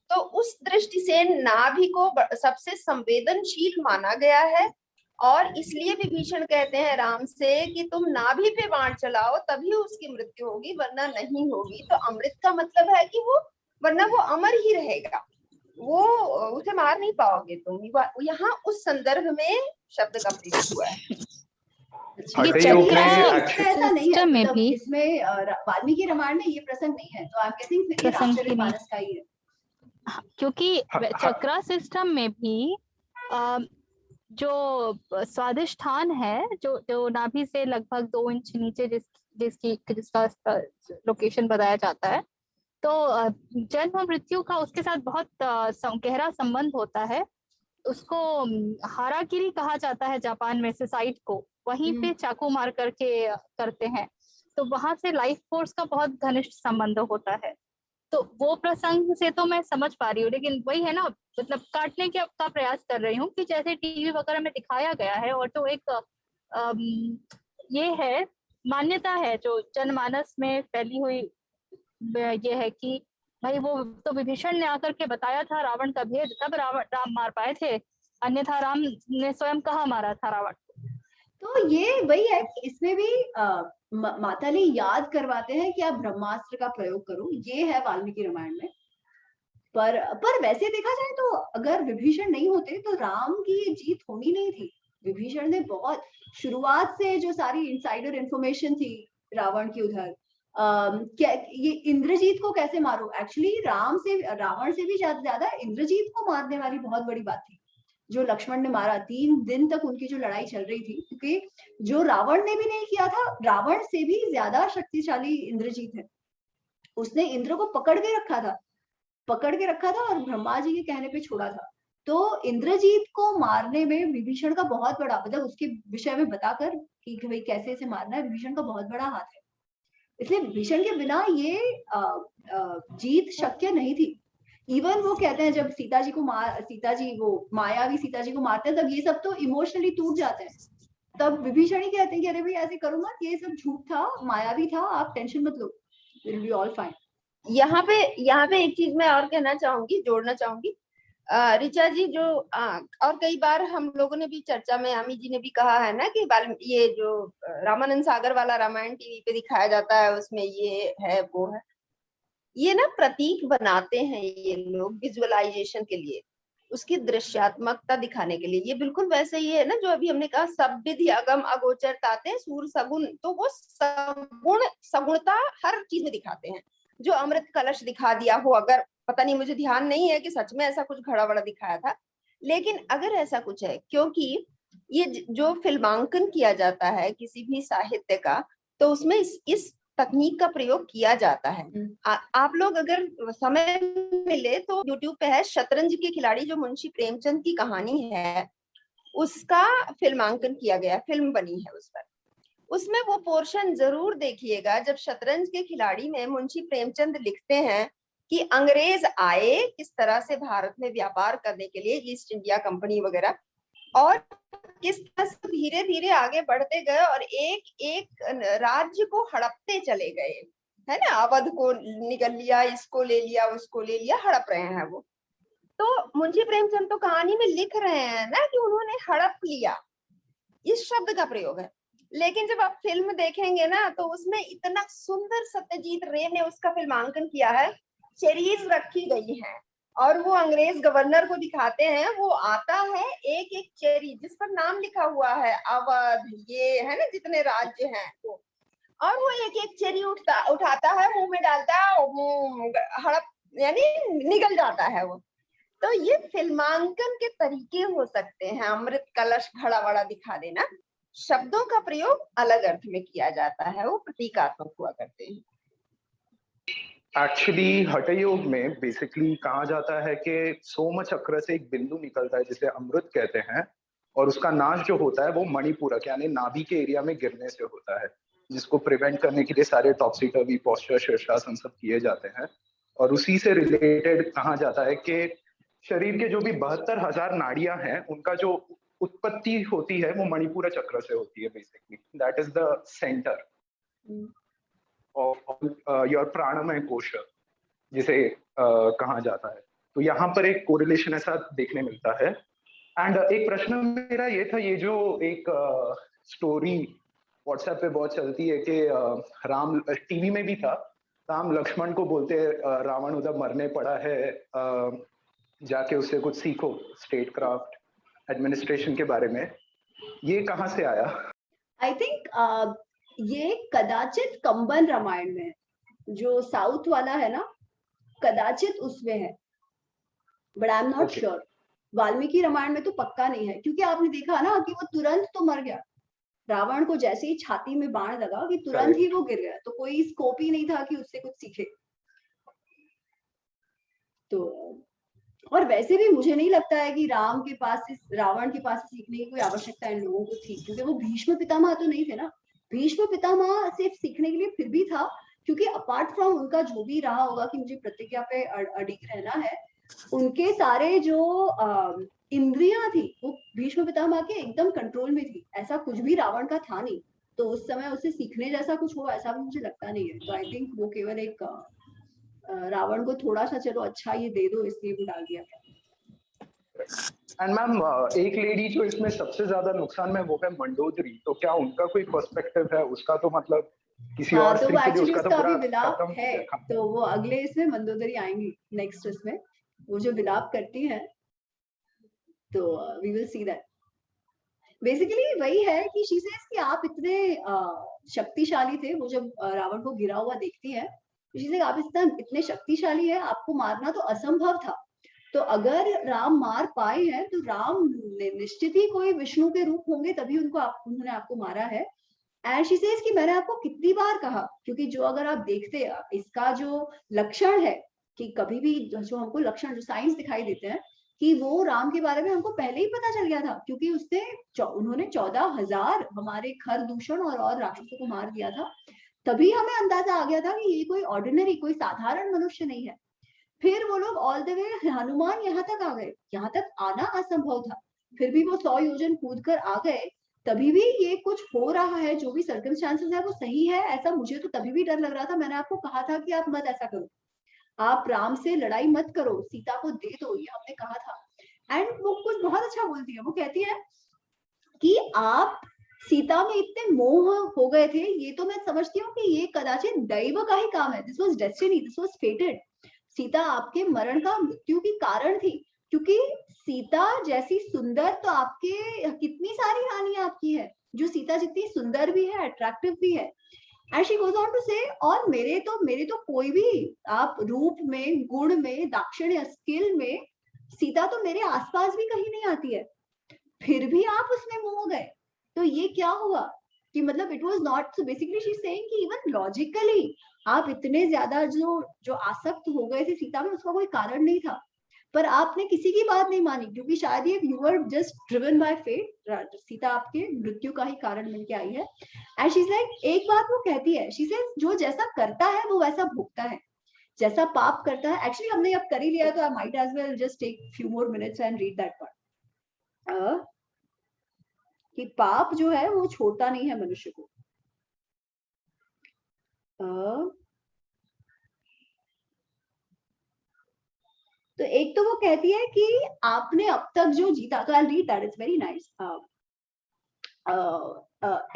तो उस दृष्टि से नाभि को सबसे संवेदनशील माना गया है, और इसलिए विभीषण कहते हैं राम से कि तुम नाभि पे बाण चलाओ, तभी उसकी मृत्यु होगी, वरना नहीं होगी। तो अमृत का मतलब है कि वो, वरना वो अमर ही रहेगा, वो उसे मार नहीं पाओगे तुम। यहाँ उस संदर्भ में शब्द का प्रयोग हुआ है। अच्छा, ये अतएव नहीं, में इसमें ऐसा नहीं है, सिस्टम में मतलब भी इसमें वाल्मीकि रामायण में ये प्रसंग नहीं है, तो आई एम गेसिंग फिर ये प्रसंग ही नहीं, रामचरितमानस का ही है। क्योंकि चक्रा सिस्टम में भी अ, जो स्वादिष्ठान है, जो जो नाभि से लगभग 2 इंच नीचे जिसका लोकेशन बताया जाता है, तो जन्म और मृत्यु का उसके साथ बहुत गहरा संबंध होता है। उसको हाराकिरी कहा जाता है जापान में, सुसाइड को वहीं पे चाकू मार करके करते हैं। तो वहां से लाइफ फोर्स का बहुत घनिष्ठ संबंध होता है। तो वो प्रसंग से तो मैं समझ पा रही हूँ, लेकिन वही है ना, मतलब काटने का प्रयास कर रही हूँ कि जैसे टीवी वगैरह में दिखाया गया है, और जो एक अम, ये है, मान्यता है जो जनमानस में फैली हुई, ये है कि भाई वो तो विभीषण ने आकर के बताया था रावण का भेद, तब राम मार पाए थे, अन्यथा राम ने स्वयं कहाँ मारा था रावण। तो ये वही है कि इसमें भी माताली याद करवाते हैं कि आप ब्रह्मास्त्र का प्रयोग करो, ये है वाल्मीकि रामायण में। पर वैसे देखा जाए तो अगर विभीषण नहीं होते तो राम की ये जीत होनी नहीं थी। विभीषण ने बहुत शुरुआत से जो सारी इनसाइडर इंफॉर्मेशन थी रावण की उधर, क्या ये इंद्रजीत को कैसे मारो, एक्चुअली रावण से भी ज्यादा इंद्रजीत को मारने वाली बहुत बड़ी बात थी जो लक्ष्मण ने मारा। 3 दिन तक उनकी जो लड़ाई चल रही थी, क्योंकि जो रावण ने भी नहीं किया था, रावण से भी ज्यादा शक्तिशाली इंद्रजीत है। उसने इंद्र को पकड़ के रखा था और ब्रह्मा जी के कहने पे छोड़ा था। तो इंद्रजीत को मारने में विभीषण का बहुत बड़ा, मतलब उसके विषय में बताकर कि भाई कैसे इसे मारना है, विभीषण का बहुत बड़ा हाथ है। इसलिए विभीषण के बिना ये जीत शक्य नहीं थी। इवन वो कहते हैं जब मायावी सीता जी को मारते हैं, तब ये सब तो इमोशनली टूट जाते हैं। तब विभीषण ही कहते हैं कि अरे भाई ऐसे करो मत, ये सब झूठ था, मायावी था, आप टेंशन मत लो, विल बी ऑल फाइन। यहाँ पे एक चीज मैं और कहना चाहूंगी, जोड़ना चाहूंगी। ऋचा जी, जो और कई बार हम लोगों ने भी चर्चा में, आमी जी ने भी कहा है ना कि ये जो रामानंद सागर वाला रामायण टीवी पे दिखाया जाता है, उसमें ये है वो है, ये ना प्रतीक बनाते हैं ये लोग विजुअलाइजेशन के लिए, उसकी दृश्यात्मकता दिखाने के लिए। ये बिल्कुल वैसे ही है ना जो अभी हमने कहा, सब विधि अगम अगोचर ताते सूर सगुन, तो वो सगुणता हर चीज में दिखाते हैं। जो अमृत कलश दिखा दिया हो, अगर पता नहीं, मुझे ध्यान नहीं है कि सच में ऐसा कुछ घड़ा बड़ा दिखाया था, लेकिन अगर ऐसा कुछ है, क्योंकि ये जो फिल्मांकन किया जाता है किसी भी साहित्य का, तो उसमें इस तकनीक का प्रयोग किया जाता है। आप लोग अगर समय मिले तो YouTube पे है शतरंज के खिलाड़ी, जो मुंशी प्रेमचंद की कहानी है, उसका फिल्मांकन किया गया, फिल्म बनी है उस पर। उसमें वो पोर्शन जरूर देखिएगा जब शतरंज के खिलाड़ी में मुंशी प्रेमचंद लिखते हैं कि अंग्रेज आए किस तरह से भारत में व्यापार करने के लिए, ईस्ट इंडिया कंपनी वगैरह, और किस तरह से धीरे धीरे आगे बढ़ते गए और एक एक राज्य को हड़पते चले गए, है ना। अवध को निगल लिया, इसको ले लिया, उसको ले लिया, हड़प रहे हैं वो। तो मुंशी प्रेमचंद तो कहानी में लिख रहे हैं ना कि उन्होंने हड़प लिया, इस शब्द का प्रयोग है। लेकिन जब आप फिल्म देखेंगे ना, तो उसमें इतना सुंदर सत्यजीत रे ने उसका फिल्मांकन किया है, चेरीज रखी गई है, और वो अंग्रेज गवर्नर को दिखाते हैं, वो आता है एक एक चेरी जिस पर नाम लिखा हुआ है, अवध, ये है ना जितने राज्य हैं वो, और वो एक एक चेरी उठाता है, मुंह में डालता है, हड़प यानी निगल जाता है वो। तो ये फिल्मांकन के तरीके हो सकते हैं, अमृत कलश घड़ा वड़ा दिखा देना। शब्दों का प्रयोग अलग अर्थ में किया जाता है, वो प्रतीकात्मक हुआ करते हैं। एक्चुअली हठ योग में बेसिकली कहा जाता है कि सोम चक्र से एक बिंदु निकलता है जिसे अमृत कहते हैं, और उसका नाश जो होता है वो मणिपूरक यानी नाभि के एरिया में गिरने से होता है, जिसको प्रिवेंट करने के लिए सारे टॉप्सी टर्वी पोस्चर शीर्षासन सब किए जाते हैं। और उसी से रिलेटेड कहा जाता है कि शरीर के जो भी 72,000 नाड़ियां हैं उनका जो उत्पत्ति होती है वो मणिपुर चक्र से होती है। Basically that is the centre of your प्राणमय कोश जिसे कहा जाता है। तो यहाँ पर एक कोरिलेशन ऐसा देखने मिलता है। एंड एक प्रश्न मेरा ये था, ये जो एक स्टोरी व्हाट्सएप पे बहुत चलती है कि राम, टीवी में भी था, राम लक्ष्मण को बोलते हैं रावण उधर मरने पड़ा है, जाके उससे कुछ सीखो स्टेट क्राफ्ट एडमिनिस्ट्रेशन के बारे में, ये कहाँ से आया? आई थिंक ये कदाचित कंबन रामायण में, जो साउथ वाला है ना, कदाचित उसमें है, but I am not sure. Valmiki Ramayana में तो पक्का नहीं है, क्योंकि आपने देखा ना कि वो तुरंत तो मर गया। रावण को जैसे ही छाती में बाण लगा कि तुरंत ही वो गिर गया, तो कोई स्कोप ही नहीं था कि उससे कुछ सीखे। तो और वैसे भी मुझे नहीं लगता है कि रावण के पास सीखने की कोई आवश्यकता इन लोगों को थी, क्योंकि वो भीष्म पितामह तो नहीं थे ना। भीष्म पितामह सिर्फ सीखने के लिए फिर भी था, क्योंकि अपार्ट फ्रॉम उनका जो भी रहा होगा कि मुझे प्रतिज्ञा पे अडिग रहना है, उनके सारे जो इंद्रियां थी वो भीष्म पितामह के एकदम कंट्रोल में थी। ऐसा कुछ भी रावण का था नहीं, तो उस समय उसे सीखने जैसा कुछ हुआ ऐसा भी मुझे लगता नहीं है। तो आई थिंक वो केवल एक रावण को थोड़ा सा चलो अच्छा ये दे दो इसलिए भी डाल दिया गया। एंड मैम एक लेडी जो इसमें सबसे ज्यादा नुकसान में वो है मंडोदरी, तो क्या उनका कोई पर्सपेक्टिव है उसका? तो मतलब किसी और तो वो एक्चुअली उसका उसका अभी विलाप खत्म है, तो वो अगले इसमें मंदोदरी आएंगी नेक्स्ट इसमें, वो जो विलाप करती है, तो we will see that. Basically वही है कि शी सेज कि आप इतने शक्तिशाली थे। वो जब रावण को गिरा हुआ देखती है, शी सेज आप इतने शक्तिशाली है, आपको मारना तो असंभव था। तो अगर राम मार पाए हैं तो राम निश्चित ही कोई विष्णु के रूप होंगे, तभी उन्होंने आपको मारा है। एंड शी सेज कि मैंने आपको कितनी बार कहा, क्योंकि जो अगर आप देखते इसका जो लक्षण है कि कभी भी जो हमको लक्षण जो साइंस दिखाई देते हैं कि वो राम के बारे में हमको पहले ही पता चल गया था, क्योंकि उन्होंने 14,000 हमारे खर दूषण और राक्षसों को मार दिया था। तभी हमें अंदाजा आ गया था कि ये कोई ऑर्डिनरी, कोई साधारण मनुष्य नहीं है। फिर वो लोग ऑल द वे हनुमान यहाँ तक आ गए, यहाँ तक आना असंभव था, फिर भी वो 100 योजन कूद कर आ गए। तभी भी ये कुछ हो रहा है, जो भी सर्कमस्टांसेस है वो सही है, ऐसा मुझे तो तभी भी डर लग रहा था। मैंने आपको कहा था कि आप मत ऐसा करो, आप राम से लड़ाई मत करो, सीता को दे दो, ये हमने कहा था। एंड वो कुछ बहुत अच्छा बोलती है, वो कहती है कि आप सीता में इतने मोह हो गए थे, ये तो मैं समझती हूँ कि ये कदाचित दैव का ही काम है, this was destiny, this was फेटेड। Sita आपके मरण का, मृत्यु की कारण थी, क्योंकि सीता जैसी सुंदर तो आपके कितनी सारी रानियां आपकी है, जो सीता जितनी सुंदर भी है, अट्रैक्टिव भी है। And she goes on to say, और मेरे तो कोई भी, आप रूप में, गुण में, दाक्षिण्य, स्किल में, सीता तो मेरे आसपास भी कहीं नहीं आती है, फिर भी आप उसमें मोह गए। तो ये क्या हुआ कि मतलब it was not, so basically she is saying कि इवन लॉजिकली आप इतने ज्यादा जो आसक्त हो गए थे सीता में, उसका कोई कारण नहीं था, पर आपने किसी की बात नहीं मानी, क्योंकि शायद ये you were just driven by fate. Sita आपके मृत्यु का ही कारण बन के आई है। एंड शी इज लाइक, एक बात वो कहती है, शी सेज जो जैसा करता है वो वैसा भोगता है, जैसा पाप करता है। एक्चुअली हमने अब कर ही लिया, तो I might as well just take few more minutes and read that part, कि पाप जो है वो छोड़ता नहीं है मनुष्य को। तो एक तो वो कहती है कि आपने अब तक जो जीता, तो I read that, it's very nice.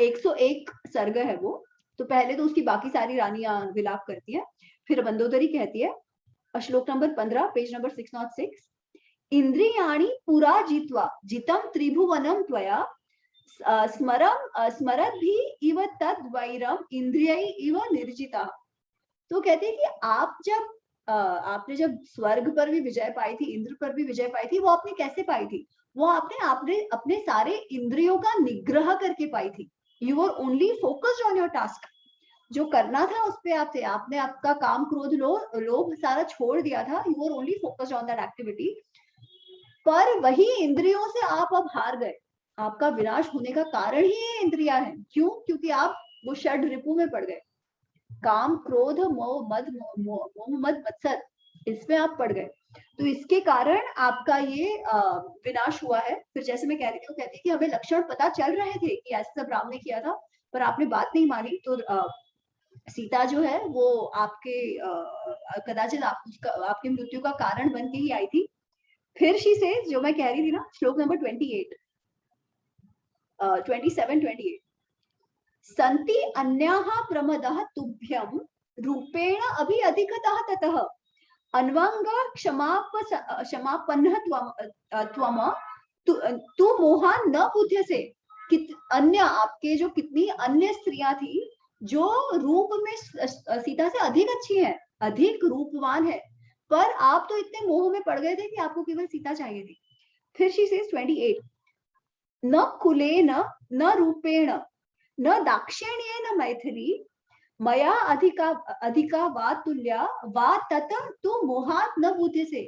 101 सर्ग है वो। तो पहले तो उसकी बाकी सारी रानियां विलाप करती है, फिर मंदोदरी कहती है, श्लोक नंबर 15, पेज नंबर 606, इंद्रियाणि पुरा जित्वा जितम त्रिभुवनम त्वया स्मरद भी इव तद वैरम इंद्रिय इव निर्जिता। तो कहते हैं कि आपने जब स्वर्ग पर भी विजय पाई थी, इंद्र पर भी विजय पाई थी, वो आपने कैसे पाई थी? वो आपने अपने सारे इंद्रियों का निग्रह करके पाई थी। You are only focused on your task. जो करना था उस पे आप थे, आपने आपका काम क्रोध लोभ सारा छोड़ दिया था, you are only focused on that activity. पर वही इंद्रियों से आप अब हार गए, आपका विनाश होने का कारण ही ये इंद्रिया है। क्यों? क्योंकि आप वो षड रिपु में पड़ गए, काम क्रोध मोह मद मत्सर, इसमें आप पड़ गए। तो इसके कारण आपका ये विनाश हुआ है। फिर जैसे मैं कह रही थी, वो कहती है कि हमें लक्षण पता चल रहे थे कि ऐसा सब राम ने किया था, पर आपने बात नहीं मानी। तो सीता जो है वो आपके कदाचित आपकी मृत्यु का कारण बन के ही आई थी। फिर शी से, जो मैं कह रही थी ना, श्लोक नंबर 27 संति अन्याः प्रमदः तुभ्यं रूपेण अभि अधिकतः ततः अन्वंग क्षमापन्नः त्वम तू मोहान न बुध्यसे। अन्य आपके जो कितनी अन्य स्त्रियां थी जो रूप में सीता से अधिक अच्छी है, अधिक रूपवान है, पर आप तो इतने मोह में पड़ गए थे कि आपको केवल सीता चाहिए थी। फिर शी सेज 28 न कुलेन न रूपेण न दाक्षिण्येन मैथिली मया अधिका वा तुल्या वा तत तू मोहात न बुध्यसे।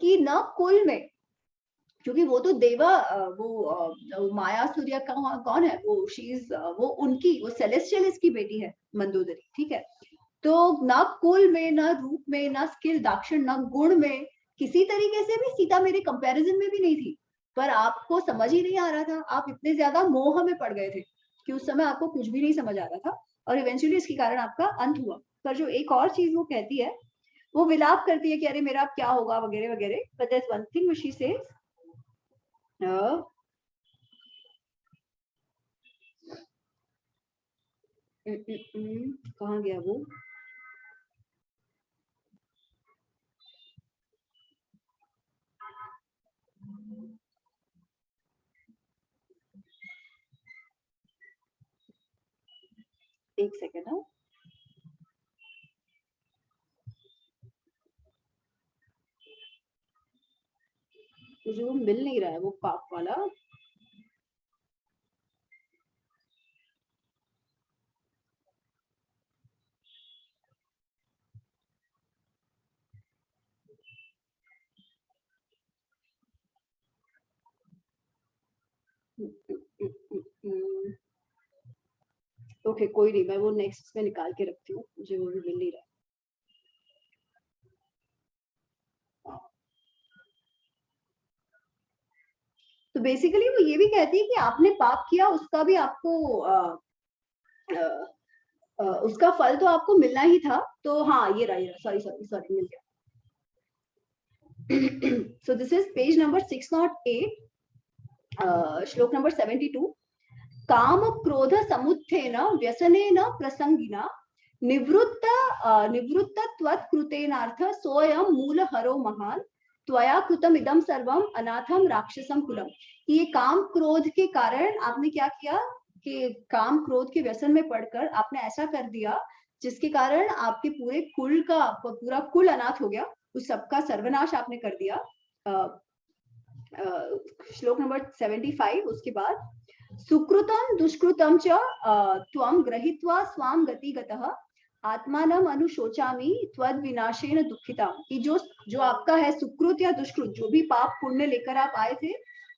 कि न कुल में, क्योंकि वो तो देवा, वो माया सूर्य कौन है, वो शीज, वो उनकी, वो सेलेस्टियलिस की बेटी है मंदोदरी, ठीक है। तो न कुल में, न रूप में, न स्किल दाक्षिण, न गुण में, किसी तरीके से भी सीता मेरे कंपैरिजन में भी नहीं थी। पर आपको समझ ही नहीं आ रहा था, आप इतने ज्यादा मोह में पड़ गए थे कि उस समय आपको कुछ भी नहीं समझ आ रहा था, और इवेंचुअली इसके कारण आपका अंत हुआ। पर जो एक और चीज वो कहती है, वो विलाप करती है कि अरे मेरा अब क्या होगा वगैरह वगैरह। But there is one thing which she says, कहाँ गया वो, एक सेकेंड ना, मुझे वो मिल नहीं रहा है, वो पाप वाला। ओके कोई नहीं, मैं वो नेक्स्ट में निकाल के रखती हूँ, मुझे वो भी मिल नहीं रहा। तो बेसिकली वो ये भी कहती है कि आपने पाप किया, उसका भी आपको उसका फल तो आपको मिलना ही था। तो हाँ, ये रहा, सॉरी सॉरी सॉरी, मिल गया। So this is page number 608, श्लोक नंबर 72। काम क्रोध समुत्थेन व्यसनेन प्रसंगिना निवृत्तत्वत्कृतेनार्थ सोऽयं मूलहरो महान् त्वया कृतम इदं सर्वम अनाथम राक्षसम कुलम। ये काम क्रोध के कारण आपने क्या किया कि काम क्रोध के व्यसन में पड़कर आपने ऐसा कर दिया जिसके कारण आपके पूरे कुल का, पूरा कुल अनाथ हो गया, उस सबका सर्वनाश आपने कर दिया। श्लोक नंबर 75, उसके बाद सुकृतम दुष्कृतम च त्वं गृहीत्वा स्वां गतिगतः आत्मानम अनुशोचामि त्वद् विनाशेन दुःखिता। कि जो आपका है सुकृत या दुष्कृत, जो भी पाप पुण्य लेकर आप आए थे,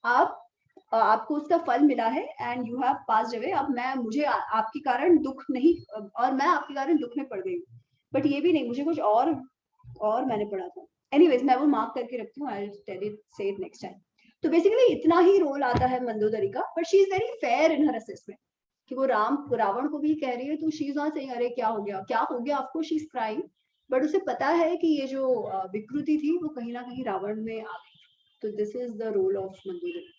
आपको उसका फल मिला है, and you have passed away. अब मुझे आपके कारण दुख नहीं, और मैं आपके कारण दुख में पड़ गई हूँ। बट ये भी नहीं, मुझे कुछ और मैंने पढ़ा था। एनीवेज मैं वो मार्क करके रखती हूँ, आई विल टेल इट, से इट नेक्स्ट टाइम। तो बेसिकली इतना ही रोल आता है मंदोदरी का, but she is very fair in her assessment. कि वो रावण को भी कह रही है, तो शी इज नॉट सेइंग अरे क्या हो गया, क्या हो गया, of course she is crying, but उसे पता है कि ये जो विकृति थी वो कहीं ना कहीं रावण में आ गई। तो this is the role of Mandodari.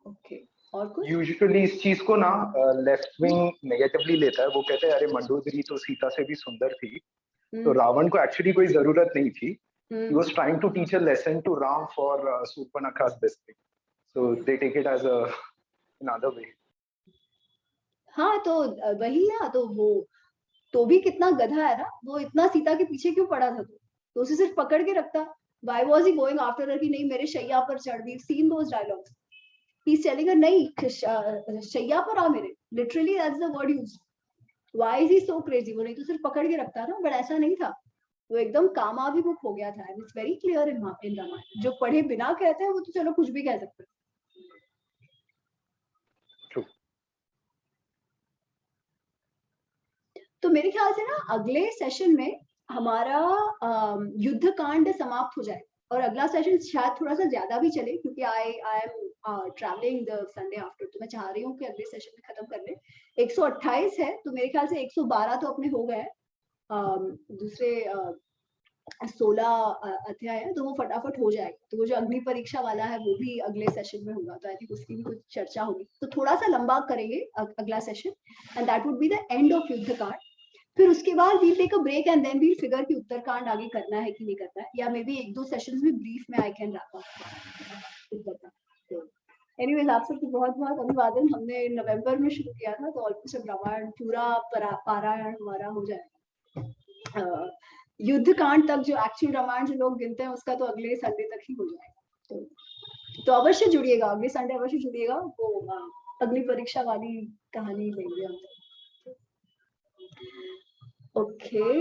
Okay, और कुछ? यूजुअली इस चीज को ना लेफ्ट विंग नेगेटिवली लेता है। वो कहते हैं अरे मंडोदरी तो सीता से भी सुंदर थी, तो रावण को एक्चुअली कोई जरूरत नहीं थी। He was trying to teach a lesson to Ram for Surpanakha's best thing. So they take it as another way. हाँ, तो वही ना, तो वो तो भी कितना गधा है ना, वो इतना सीता के पीछे क्यों पड़ा था? तो उसे सिर्फ पकड़ के रखता। Why was he going after her कि नहीं मेरे शैया पर चढ़ दी? Seen those dialogues. he's telling her नहीं शैया पर आ मेरे, literally that's the word used. Why is he so crazy? वो नहीं तो सिर्फ पकड़ के रखता ना, but ऐसा नहीं था, वो एकदम कामाभिमुख हो गया था. And it's very clear in Ramayan. जो पढ़े बिना कहते हैं वो तो चलो कुछ भी कह सकते हैं. तो मेरे ख्याल से ना अगले सेशन में हमारा युद्ध कांड समाप्त हो जाए, और अगला सेशन शायद थोड़ा सा ज्यादा भी चले, क्योंकि I am travelling the Sunday after, तो मैं चाह रही हूँ कि अगले सेशन में खत्म कर ले. 128 है, तो मेरे ख्याल से 112 तो अपने हो गए. दूसरे 16 अध्याय है, तो वो फटाफट हो जाएगा. तो वो जो अग्नि परीक्षा वाला है वो भी अगले सेशन में होगा, तो आई थिंक उसकी भी कुछ चर्चा होगी. तो थोड़ा सा लंबा करेंगे अगला session, and that would be the end of Yuddha Kanda. फिर उसके बाद we take a break and then we figure कि उत्तरकांड आगे करना है कि नहीं करना है, या मे बी 1-2 सेशंस में ब्रीफ में I can wrap up. Anyways आप सबको बहुत बहुत अभिवादन. हमने नवंबर में शुरू किया था, तो ऑलमोस्ट रामायण पूरा पारायण हमारा हो जाएगा. युद्ध कांड तक जो एक्चुअल रामायण जो लोग गिनते हैं उसका तो अगले संडे तक ही हो जाएगा. तो अवश्य जुड़िएगा, अगले संडे अवश्य जुड़िएगा. वो अग्नि परीक्षा वाली कहानी लेंगे हम. Okay,